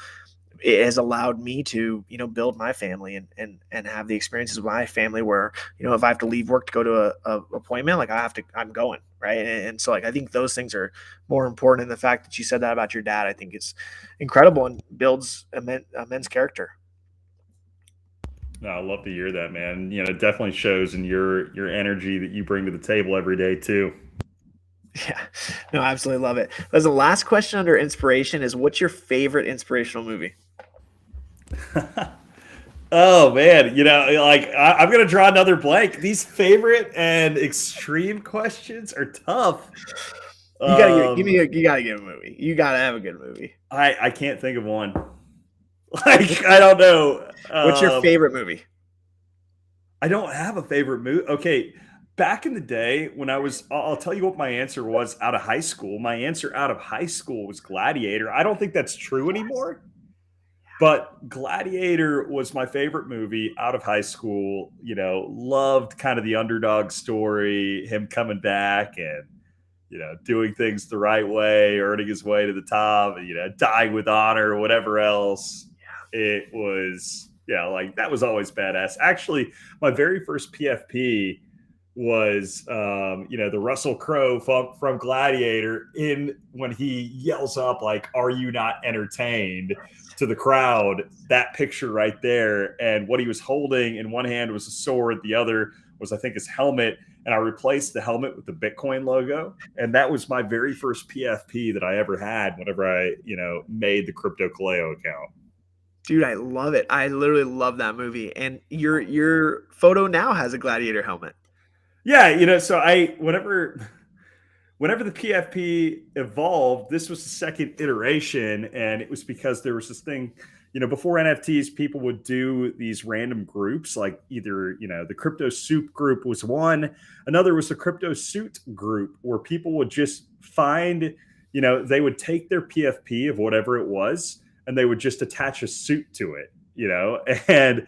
it has allowed me to build my family and have the experiences with my family where if I have to leave work to go to a appointment, like I'm going, right. And so like I think those things are more important. And the fact that you said that about your dad, I think is incredible and builds a men's character. No, I love to hear that, man. It definitely shows in your energy that you bring to the table every day too. Yeah, no, I absolutely love it. As the last question under inspiration is, what's your favorite inspirational movie? Oh man, like I'm gonna draw another blank. These favorite and extreme questions are tough. You gotta you gotta give a movie. You gotta have a good movie. I can't think of one. Like I don't know. What's your favorite movie? I don't have a favorite movie. Okay, back in the day when I'll tell you what my answer was out of high school. My answer out of high school was Gladiator. I don't think that's true anymore. But Gladiator was my favorite movie out of high school. Loved kind of the underdog story, him coming back and doing things the right way, earning his way to the top, dying with honor, or whatever else. It was, yeah, like that was always badass. Actually, my very first PFP was, the Russell Crowe from Gladiator in when he yells up like, "Are you not entertained?" to the crowd. That picture right there, and what he was holding in one hand was a sword, the other was I think his helmet, and I replaced the helmet with the Bitcoin logo, and that was my very first PFP that I ever had. Whenever I made the crypto Kaleo account. Dude, I love it. I literally love that movie. And your photo now has a Gladiator helmet. Yeah, so whenever the PFP evolved, this was the second iteration, and it was because there was this thing, before NFTs, people would do these random groups, like either, the crypto soup group was one, another was the crypto suit group, where people would just find, they would take their PFP of whatever it was, and they would just attach a suit to it, and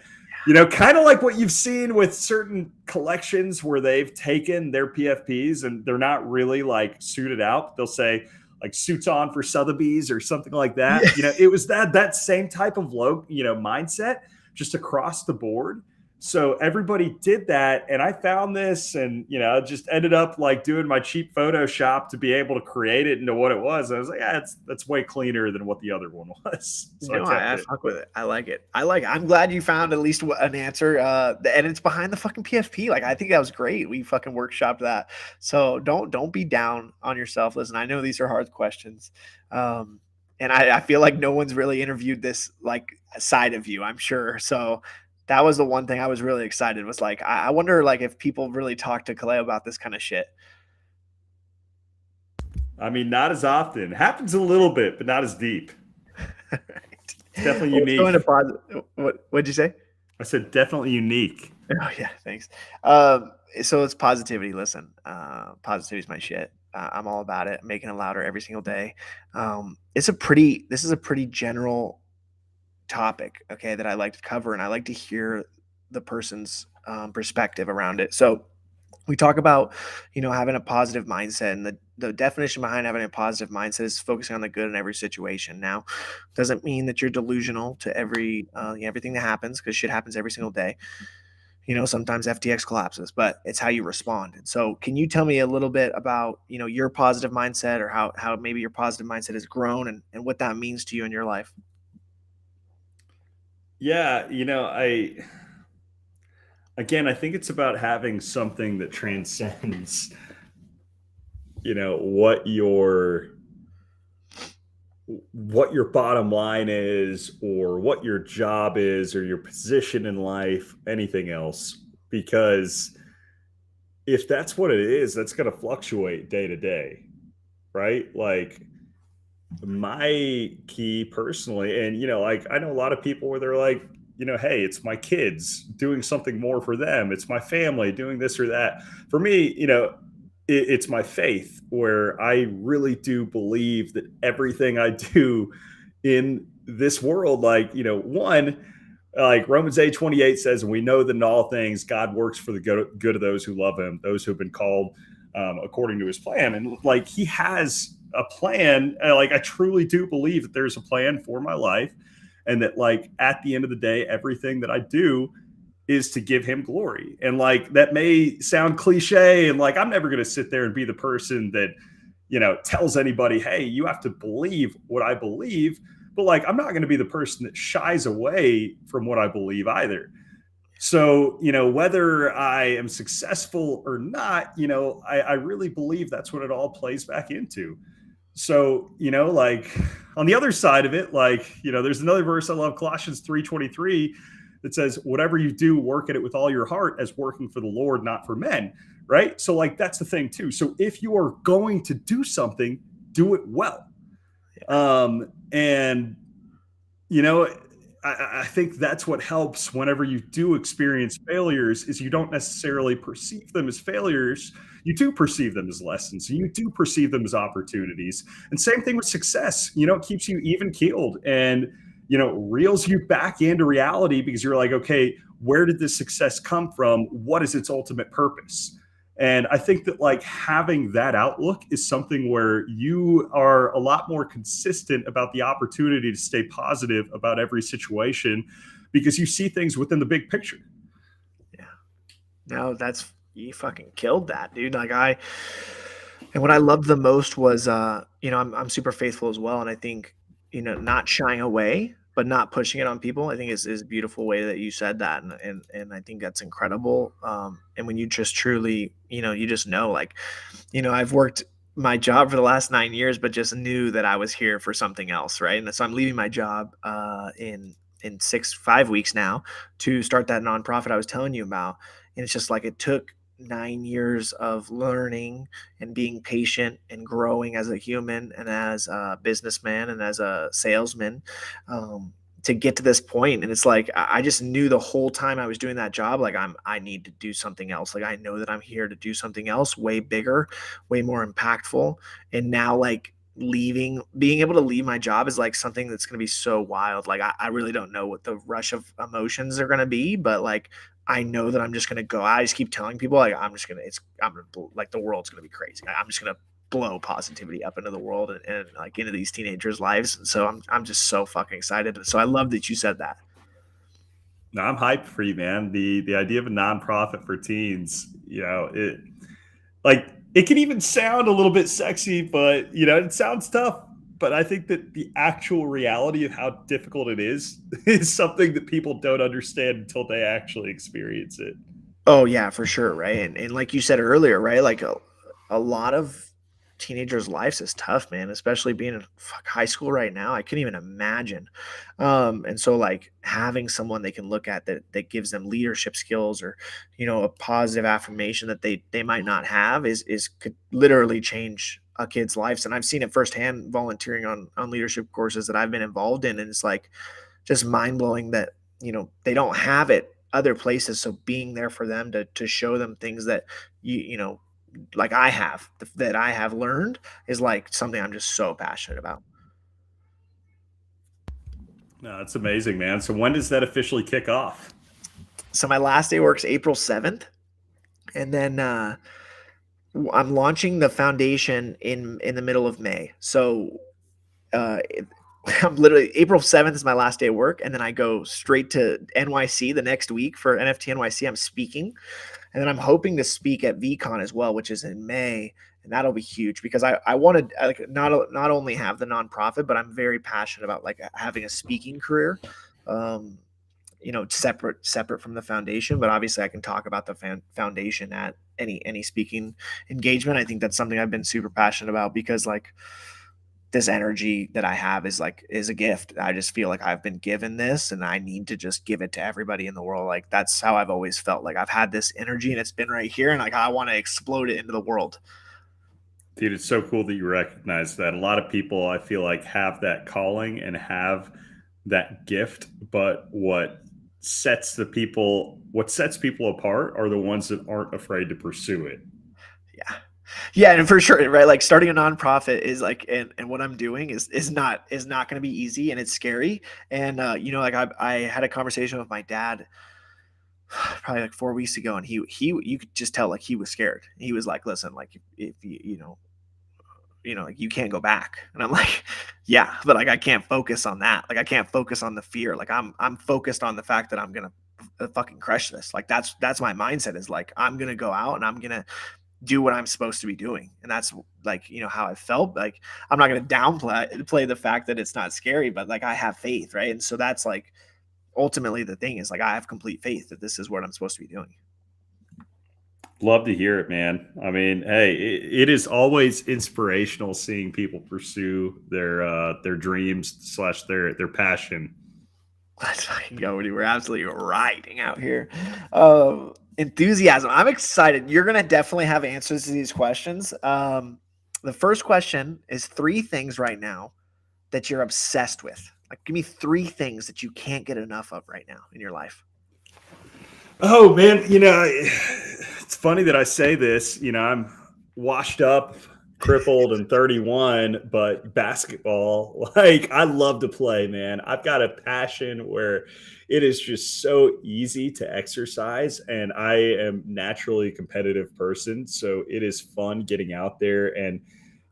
kind of like what you've seen with certain collections where they've taken their PFPs and they're not really like suited out. They'll say like suits on for Sotheby's or something like that. Yeah. It was that same type of mindset just across the board. So everybody did that, and I found this, and just ended up like doing my cheap Photoshop to be able to create it into what it was. I was like, yeah, that's way cleaner than what the other one was. So No, I fuck with it. I like it. I'm glad you found at least an answer. And it's behind the fucking PFP. Like I think that was great. We fucking workshopped that. So don't be down on yourself. Listen, I know these are hard questions. And I feel like no one's really interviewed this like side of you, I'm sure. So that was the one thing I was really excited was like, I wonder like if people really talk to Kaleo about this kind of shit. I mean, not as often. Happens a little bit, but not as deep. It's definitely unique. What'd you say? I said definitely unique. Oh yeah, thanks. So it's positivity. Listen, positivity is my shit. I'm all about it. I'm making it louder every single day. This is a pretty general topic, okay, that I like to cover, and I like to hear the person's perspective around it. So we talk about, having a positive mindset, and the definition behind having a positive mindset is focusing on the good in every situation. Now, doesn't mean that you're delusional to everything that happens, because shit happens every single day. Sometimes FTX collapses, but it's how you respond. And so can you tell me a little bit about, your positive mindset, or how maybe your positive mindset has grown, and what that means to you in your life? Yeah, I think it's about having something that transcends, what your bottom line is, or what your job is, or your position in life, anything else. Because if that's what it is, that's going to fluctuate day to day, right? Like, my key personally, and like, I know a lot of people where they're like, hey, it's my kids doing something more for them, it's my family doing this or that. For me, it's my faith, where I really do believe that everything I do in this world, like, one, like Romans 8:28 says, and we know that in all things God works for the good of those who love him, those who have been called according to his plan. And like, he has a plan. Like, I truly do believe that there's a plan for my life, and that, like, at the end of the day, everything that I do is to give him glory. And like, that may sound cliche, and like, I'm never going to sit there and be the person that, tells anybody, hey, you have to believe what I believe. But like, I'm not going to be the person that shies away from what I believe either. So, whether I am successful or not, I really believe that's what it all plays back into. So, like, on the other side of it, like, there's another verse I love, Colossians 3:23, that says, whatever you do, work at it with all your heart as working for the Lord, not for men. Right. So like, that's the thing too. So if you are going to do something, do it well. And I think that's what helps whenever you do experience failures, is you don't necessarily perceive them as failures. You do perceive them as lessons. You do perceive them as opportunities. And same thing with success. It keeps you even keeled, and, reels you back into reality, because you're like, okay, where did this success come from? What is its ultimate purpose? And I think that, like, having that outlook is something where you are a lot more consistent about the opportunity to stay positive about every situation, because you see things within the big picture. Yeah. No, you fucking killed that, dude. And what I loved the most was, I'm super faithful as well. And I think, not shying away, but not pushing it on people, I think is a beautiful way that you said that. And I think that's incredible. And when you just truly, you just know, like, I've worked my job for the last 9 years, but just knew that I was here for something else. Right. And so I'm leaving my job, in 5 weeks now, to start that nonprofit I was telling you about. And it's just like, it took 9 years of learning and being patient and growing as a human and as a businessman and as a salesman, to get to this point. And it's like, I just knew the whole time I was doing that job, like, I need to do something else. Like, I know that I'm here to do something else way bigger, way more impactful. And now, like, being able to leave my job is like something that's going to be so wild. Like, I really don't know what the rush of emotions are going to be, but like, I know that I'm just going to go. I just keep telling people, like, like, the world's going to be crazy. I'm just going to blow positivity up into the world, and like, into these teenagers' lives. And so I'm just so fucking excited. So I love that you said that. No, I'm hyped for you, man. The idea of a nonprofit for teens, it, like, it can even sound a little bit sexy, but it sounds tough. But I think that the actual reality of how difficult it is is something that people don't understand until they actually experience it. Oh yeah, for sure. Right. And like you said earlier, right? Like, a lot of teenagers' lives is tough, man, especially being in high school right now. I couldn't even imagine. And so, like, having someone they can look at that gives them leadership skills, or, a positive affirmation that they might not have, could literally change a kid's lives. And I've seen it firsthand volunteering on leadership courses that I've been involved in. And it's like, just mind blowing that, they don't have it other places. So being there for them to show them things that like that I have learned, is like something I'm just so passionate about. No, it's amazing, man. So when does that officially kick off? So my last day works April 7th. And then, I'm launching the foundation in the middle of May. So, uh, I'm literally, April 7th is my last day of work. And then I go straight to NYC the next week for NFT NYC. I'm speaking. And then I'm hoping to speak at VCon as well, which is in May. And that'll be huge, because I wanted, like, not only have the nonprofit, but I'm very passionate about, like, having a speaking career. separate from the foundation, but obviously I can talk about the foundation at any speaking engagement. I think that's something I've been super passionate about because like this energy that I have is a gift. I just feel like I've been given this and I need to just give it to everybody in the world. Like that's how I've always felt. Like I've had this energy and it's been right here and like I want to explode it into the world. Dude, it's so cool that you recognize that. A lot of people, I feel like, have that calling and have that gift, but what sets people apart are the ones that aren't afraid to pursue it. Yeah, and for sure, right? Like starting a nonprofit is like, and what I'm doing is not going to be easy, and it's scary. And like I had a conversation with my dad probably like 4 weeks ago, and he you could just tell like he was scared. He was like, "Listen, like if like you can't go back." And I'm like, "Yeah, but like I can't focus on that. Like I can't focus on the fear. Like I'm focused on the fact that I'm gonna fucking crush this. Like that's my mindset is like I'm gonna go out and I'm gonna do what I'm supposed to be doing. And that's like, how I felt. Like I'm not going to downplay the fact that it's not scary, but like I have faith. Right. And so that's like ultimately the thing is like I have complete faith that this is what I'm supposed to be doing. Love to hear it, man. I mean, hey, it is always inspirational seeing people pursue their dreams / their passion. Let's fucking go, dude. We're absolutely riding out here. Enthusiasm. I'm excited. You're gonna definitely have answers to these questions. The first question is 3 things right now that you're obsessed with. Like, give me 3 things that you can't get enough of right now in your life. Oh man, it's funny that I say this. I'm washed up, crippled, and 31, but basketball, like I love to play, man. I've got a passion where it is just so easy to exercise, and I am naturally a competitive person, so it is fun getting out there. And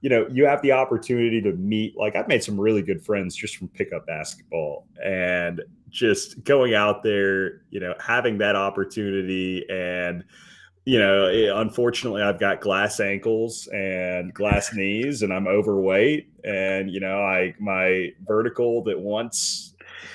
you have the opportunity to meet, like I've made some really good friends just from pickup basketball, and just going out there, having that opportunity. And unfortunately, I've got glass ankles and glass knees, and I'm overweight. And my vertical that once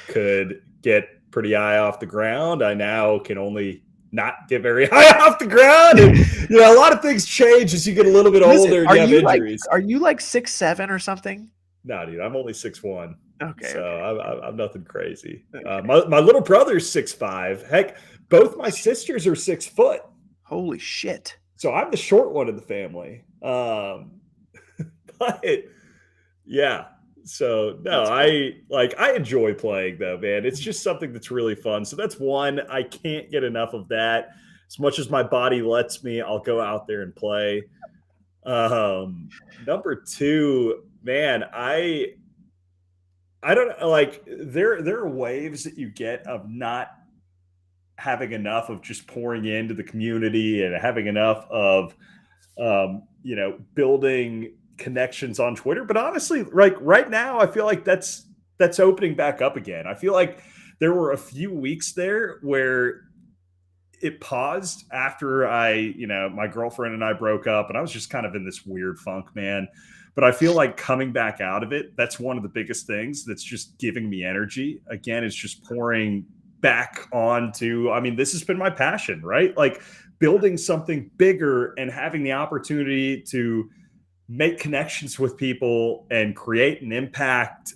could get pretty high off the ground, I now can only not get very high off the ground. And a lot of things change as you get a little bit older and you have injuries. Are you like 6'7" or something? No, dude, I'm only 6'1". Okay. So okay. I'm nothing crazy. Okay. My little brother's 6'5". Heck, both my sisters are 6 foot. Holy shit. So I'm the short one in the family. But yeah. So no, I enjoy playing though, man. It's just something that's really fun. So that's one. I can't get enough of that. As much as my body lets me, I'll go out there and play. Number 2, man, I don't know, like there are waves that you get of not having enough of just pouring into the community and having enough of building connections on Twitter. But honestly, like right now, I feel like that's opening back up again. I feel like there were a few weeks there where it paused after my girlfriend and I broke up, and I was just kind of in this weird funk, man. But I feel like coming back out of it, that's one of the biggest things that's just giving me energy. Again, it's just pouring back onto, this has been my passion, right? Like building something bigger and having the opportunity to make connections with people and create an impact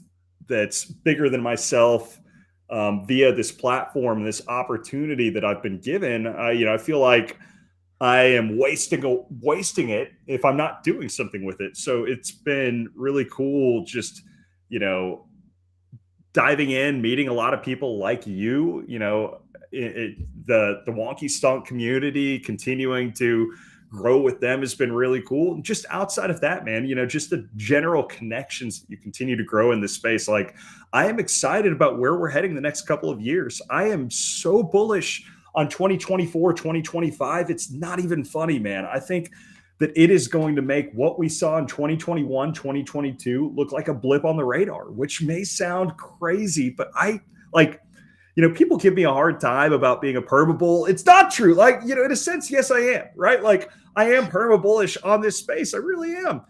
that's bigger than myself via this platform, this opportunity that I've been given. I feel like I am wasting it if I'm not doing something with it. So it's been really cool just, diving in, meeting a lot of people like you, the Wonky Stunk community, continuing to grow with them has been really cool. And just outside of that, man, just the general connections that you continue to grow in this space. Like I am excited about where we're heading the next couple of years. I am so bullish on 2024, 2025. It's not even funny, man. I think that it is going to make what we saw in 2021, 2022 look like a blip on the radar, which may sound crazy, but people give me a hard time about being a perma-bull. It's not true. Like, in a sense, yes, I am, right? Like I am perma-bullish on this space. I really am.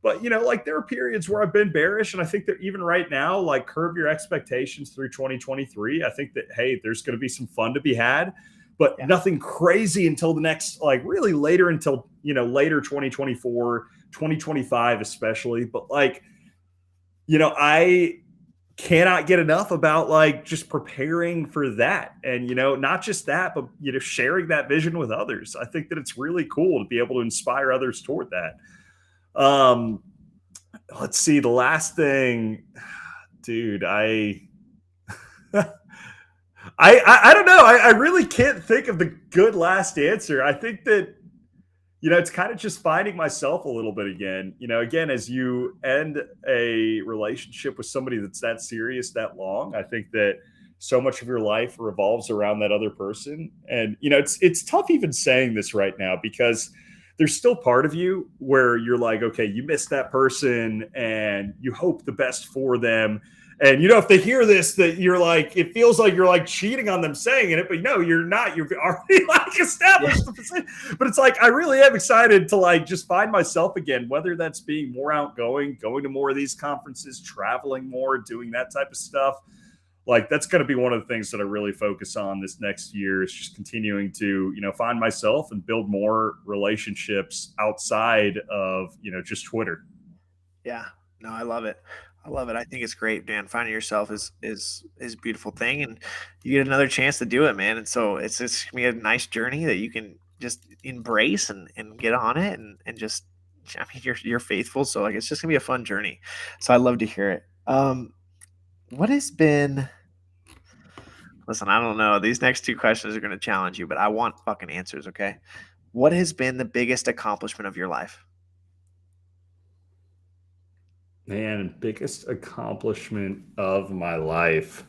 But, like there are periods where I've been bearish. And I think that even right now, like curb your expectations through 2023. I think that, hey, there's going to be some fun to be had, but nothing crazy until the next, like really later until, later 2024, 2025, especially. But like, I cannot get enough about like just preparing for that. And, not just that, but, sharing that vision with others. I think that it's really cool to be able to inspire others toward that. Let's see. The last thing, dude, I don't know. I really can't think of the good last answer. I think that, it's kind of just finding myself a little bit again. Again, as you end a relationship with somebody that's that serious, that long, I think that so much of your life revolves around that other person. And, it's tough even saying this right now because there's still part of you where you're like, okay, you missed that person and you hope the best for them. And, if they hear this, that you're like, it feels like you're like cheating on them saying it, but no, you're not. You've already like established the position. But it's like, I really am excited to like just find myself again, whether that's being more outgoing, going to more of these conferences, traveling more, doing that type of stuff. Like that's going to be one of the things that I really focus on this next year is just continuing to, find myself and build more relationships outside of, just Twitter. Yeah, no, I love it. I love it. I think it's great, man. Finding yourself is a beautiful thing, and you get another chance to do it, man. And so it's gonna be a nice journey that you can just embrace and get on it, and just, I mean, you're faithful, so like it's just gonna be a fun journey. So I love to hear it. What has been? Listen, I don't know. These next two questions are gonna challenge you, but I want fucking answers. Okay, what has been the biggest accomplishment of your life? Man, biggest accomplishment of my life.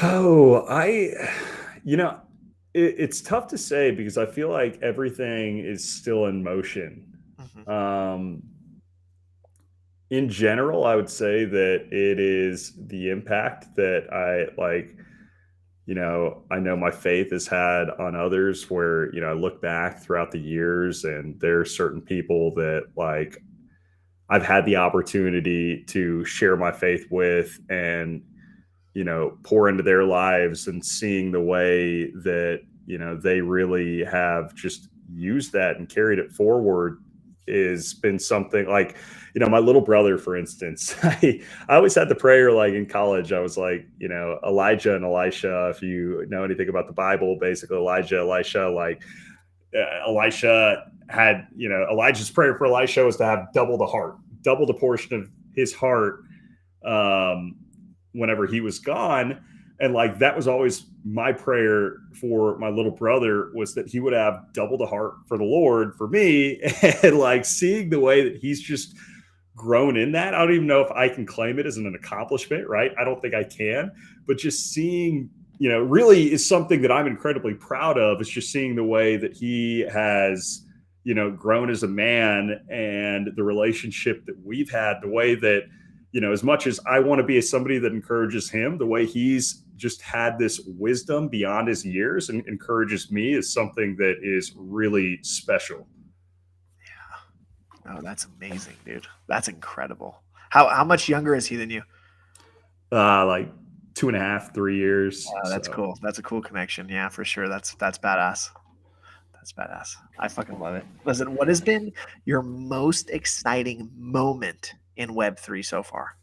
Oh, it's tough to say because I feel like everything is still in motion. Mhm. In general, I would say that it is the impact that I know my faith has had on others where, I look back throughout the years and there are certain people that like I've had the opportunity to share my faith with and, pour into their lives and seeing the way that, they really have just used that and carried it forward has been something like, my little brother, for instance, I always had the prayer like in college. I was like, Elijah and Elisha, if you know anything about the Bible, basically Elijah, Elisha, like Elisha had, Elijah's prayer for Elisha was to have double the heart, double the portion of his heart whenever he was gone. And like that was always my prayer for my little brother was that he would have double the heart for the Lord for me. And like seeing the way that he's just grown in that, I don't even know if I can claim it as an accomplishment, right? I don't think I can, but just seeing, really is something that I'm incredibly proud of. Is just seeing the way that he has, grown as a man and the relationship that we've had, the way that, as much as I want to be somebody that encourages him, the way he's just had this wisdom beyond his years and encourages me is something that is really special. Oh, that's amazing, dude. That's incredible. How much younger is he than you? Like 2.5, 3 years. Oh, that's cool. That's a cool connection. Yeah, for sure. That's badass. That's badass. I fucking love it. Listen, what has been your most exciting moment in Web3 so far?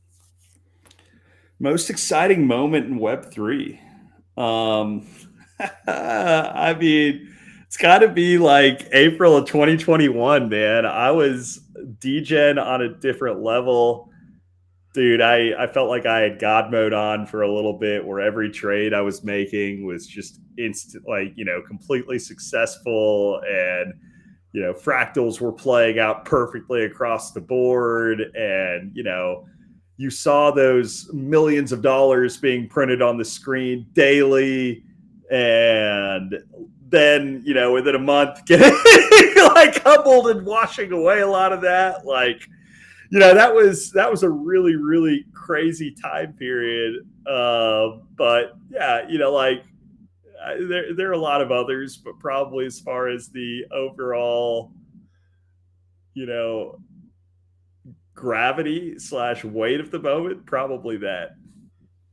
Most exciting moment in Web3. I mean, it's got to be like April of 2021, man. I was DJing on a different level. Dude, I felt like I had God mode on for a little bit where every trade I was making was just instant, like, completely successful. And, fractals were playing out perfectly across the board. And, you saw those millions of dollars being printed on the screen daily. And then, within a month, getting like humbled and washing away a lot of that. Like, that was a really, really crazy time period. But yeah, like there are a lot of others, but probably as far as the overall you know, gravity / weight of the moment, probably that.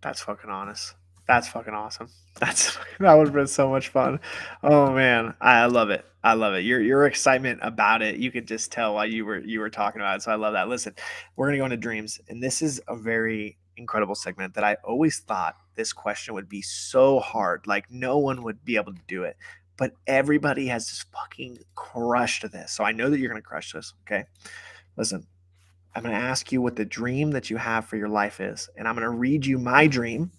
That's fucking honest. That's fucking awesome. That would have been so much fun. Oh man, I love it. I love it. Your excitement about it, you could just tell while you were talking about it. So I love that. Listen, we're gonna go into dreams, and this is a very incredible segment that I always thought this question would be so hard. Like no one would be able to do it, but everybody has just fucking crushed this. So I know that you're gonna crush this. Okay, listen. I'm going to ask you what the dream that you have for your life is. And I'm going to read you my dream.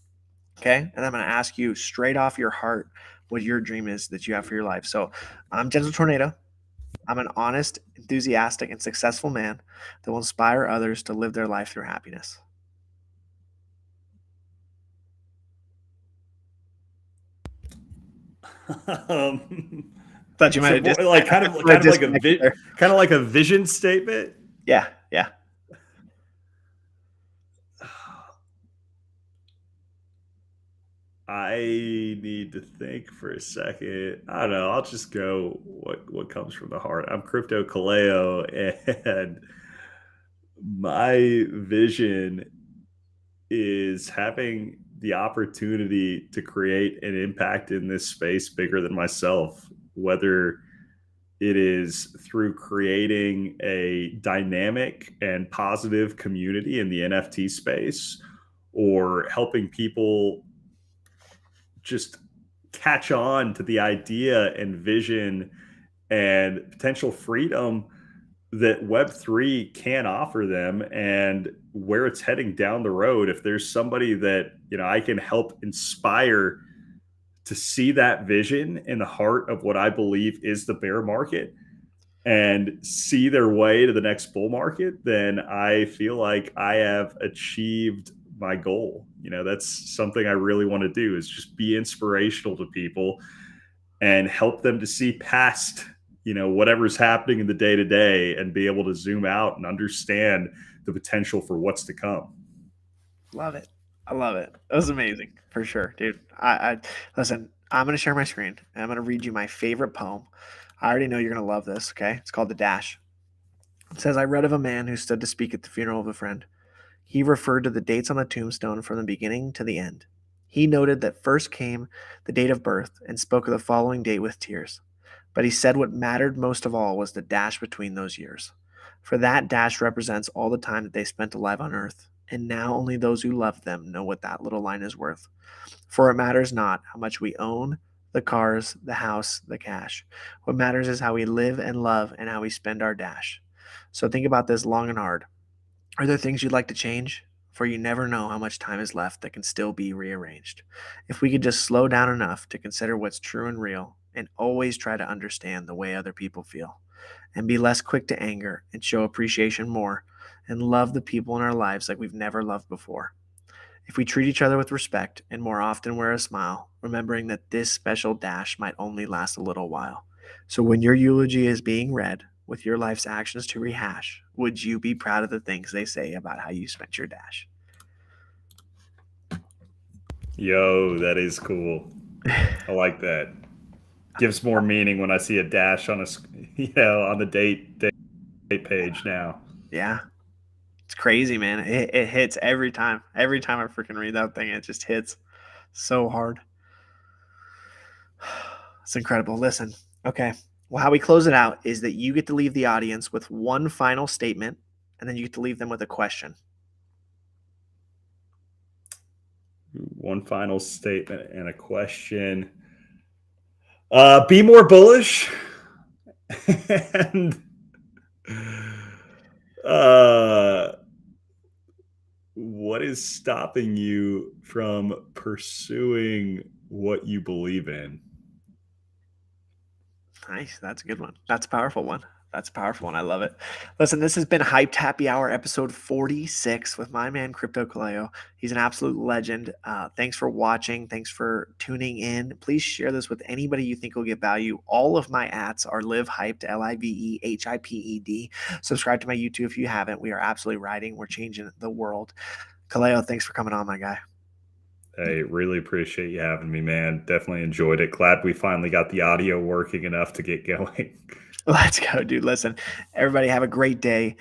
Okay. And I'm going to ask you straight off your heart what your dream is that you have for your life. So I'm Gentle Tornado. I'm an honest, enthusiastic, and successful man that will inspire others to live their life through happiness. Thought you might have just like kind of like a vision statement. Yeah. Yeah. I need to think for a second. I don't know. I'll just go what comes from the heart. I'm Crypto Kaleo, and my vision is having the opportunity to create an impact in this space bigger than myself, whether it is through creating a dynamic and positive community in the NFT space or helping people just catch on to the idea and vision and potential freedom that Web3 can offer them and where it's heading down the road. If there's somebody that, I can help inspire to see that vision in the heart of what I believe is the bear market and see their way to the next bull market, then I feel like I have achieved my goal. That's something I really want to do, is just be inspirational to people and help them to see past, whatever's happening in the day to day and be able to zoom out and understand the potential for what's to come. Love it. I love it. It was amazing for sure, dude. I listen. I'm gonna share my screen and I'm gonna read you my favorite poem. I already know you're gonna love this. Okay, it's called "The Dash." It says, "I read of a man who stood to speak at the funeral of a friend. He referred to the dates on the tombstone from the beginning to the end. He noted that first came the date of birth and spoke of the following date with tears. But he said what mattered most of all was the dash between those years. For that dash represents all the time that they spent alive on earth, and now only those who loved them know what that little line is worth. For it matters not how much we own, the cars, the house, the cash. What matters is how we live and love and how we spend our dash. So think about this long and hard. Are there things you'd like to change? For you never know how much time is left that can still be rearranged. If we could just slow down enough to consider what's true and real, and always try to understand the way other people feel, and be less quick to anger and show appreciation more, and love the people in our lives like we've never loved before. If we treat each other with respect and more often wear a smile, remembering that this special dash might only last a little while. So when your eulogy is being read, with your life's actions to rehash, would you be proud of the things they say about how you spent your dash? Yo, that is cool. I like that. Gives more meaning when I see a dash on on the date page now. Yeah. It's crazy, man. It hits every time. Every time I freaking read that thing, it just hits so hard. It's incredible. Listen, okay. Well, how we close it out is that you get to leave the audience with one final statement, and then you get to leave them with a question. One final statement and a question. Be more bullish. And what is stopping you from pursuing what you believe in? Nice. That's a good one. That's a powerful one. That's a powerful one. I love it. Listen, this has been Hyped Happy Hour episode 46 with my man Crypto Kaleo. He's an absolute legend. Thanks for watching. Thanks for tuning in. Please share this with anybody you think will get value. All of my ats are Live Hyped, LIVEHIPED. Subscribe to my YouTube if you haven't. We are absolutely riding. We're changing the world. Kaleo, thanks for coming on, my guy. Hey, really appreciate you having me, man. Definitely enjoyed it. Glad we finally got the audio working enough to get going. Let's go, dude. Listen, everybody have a great day.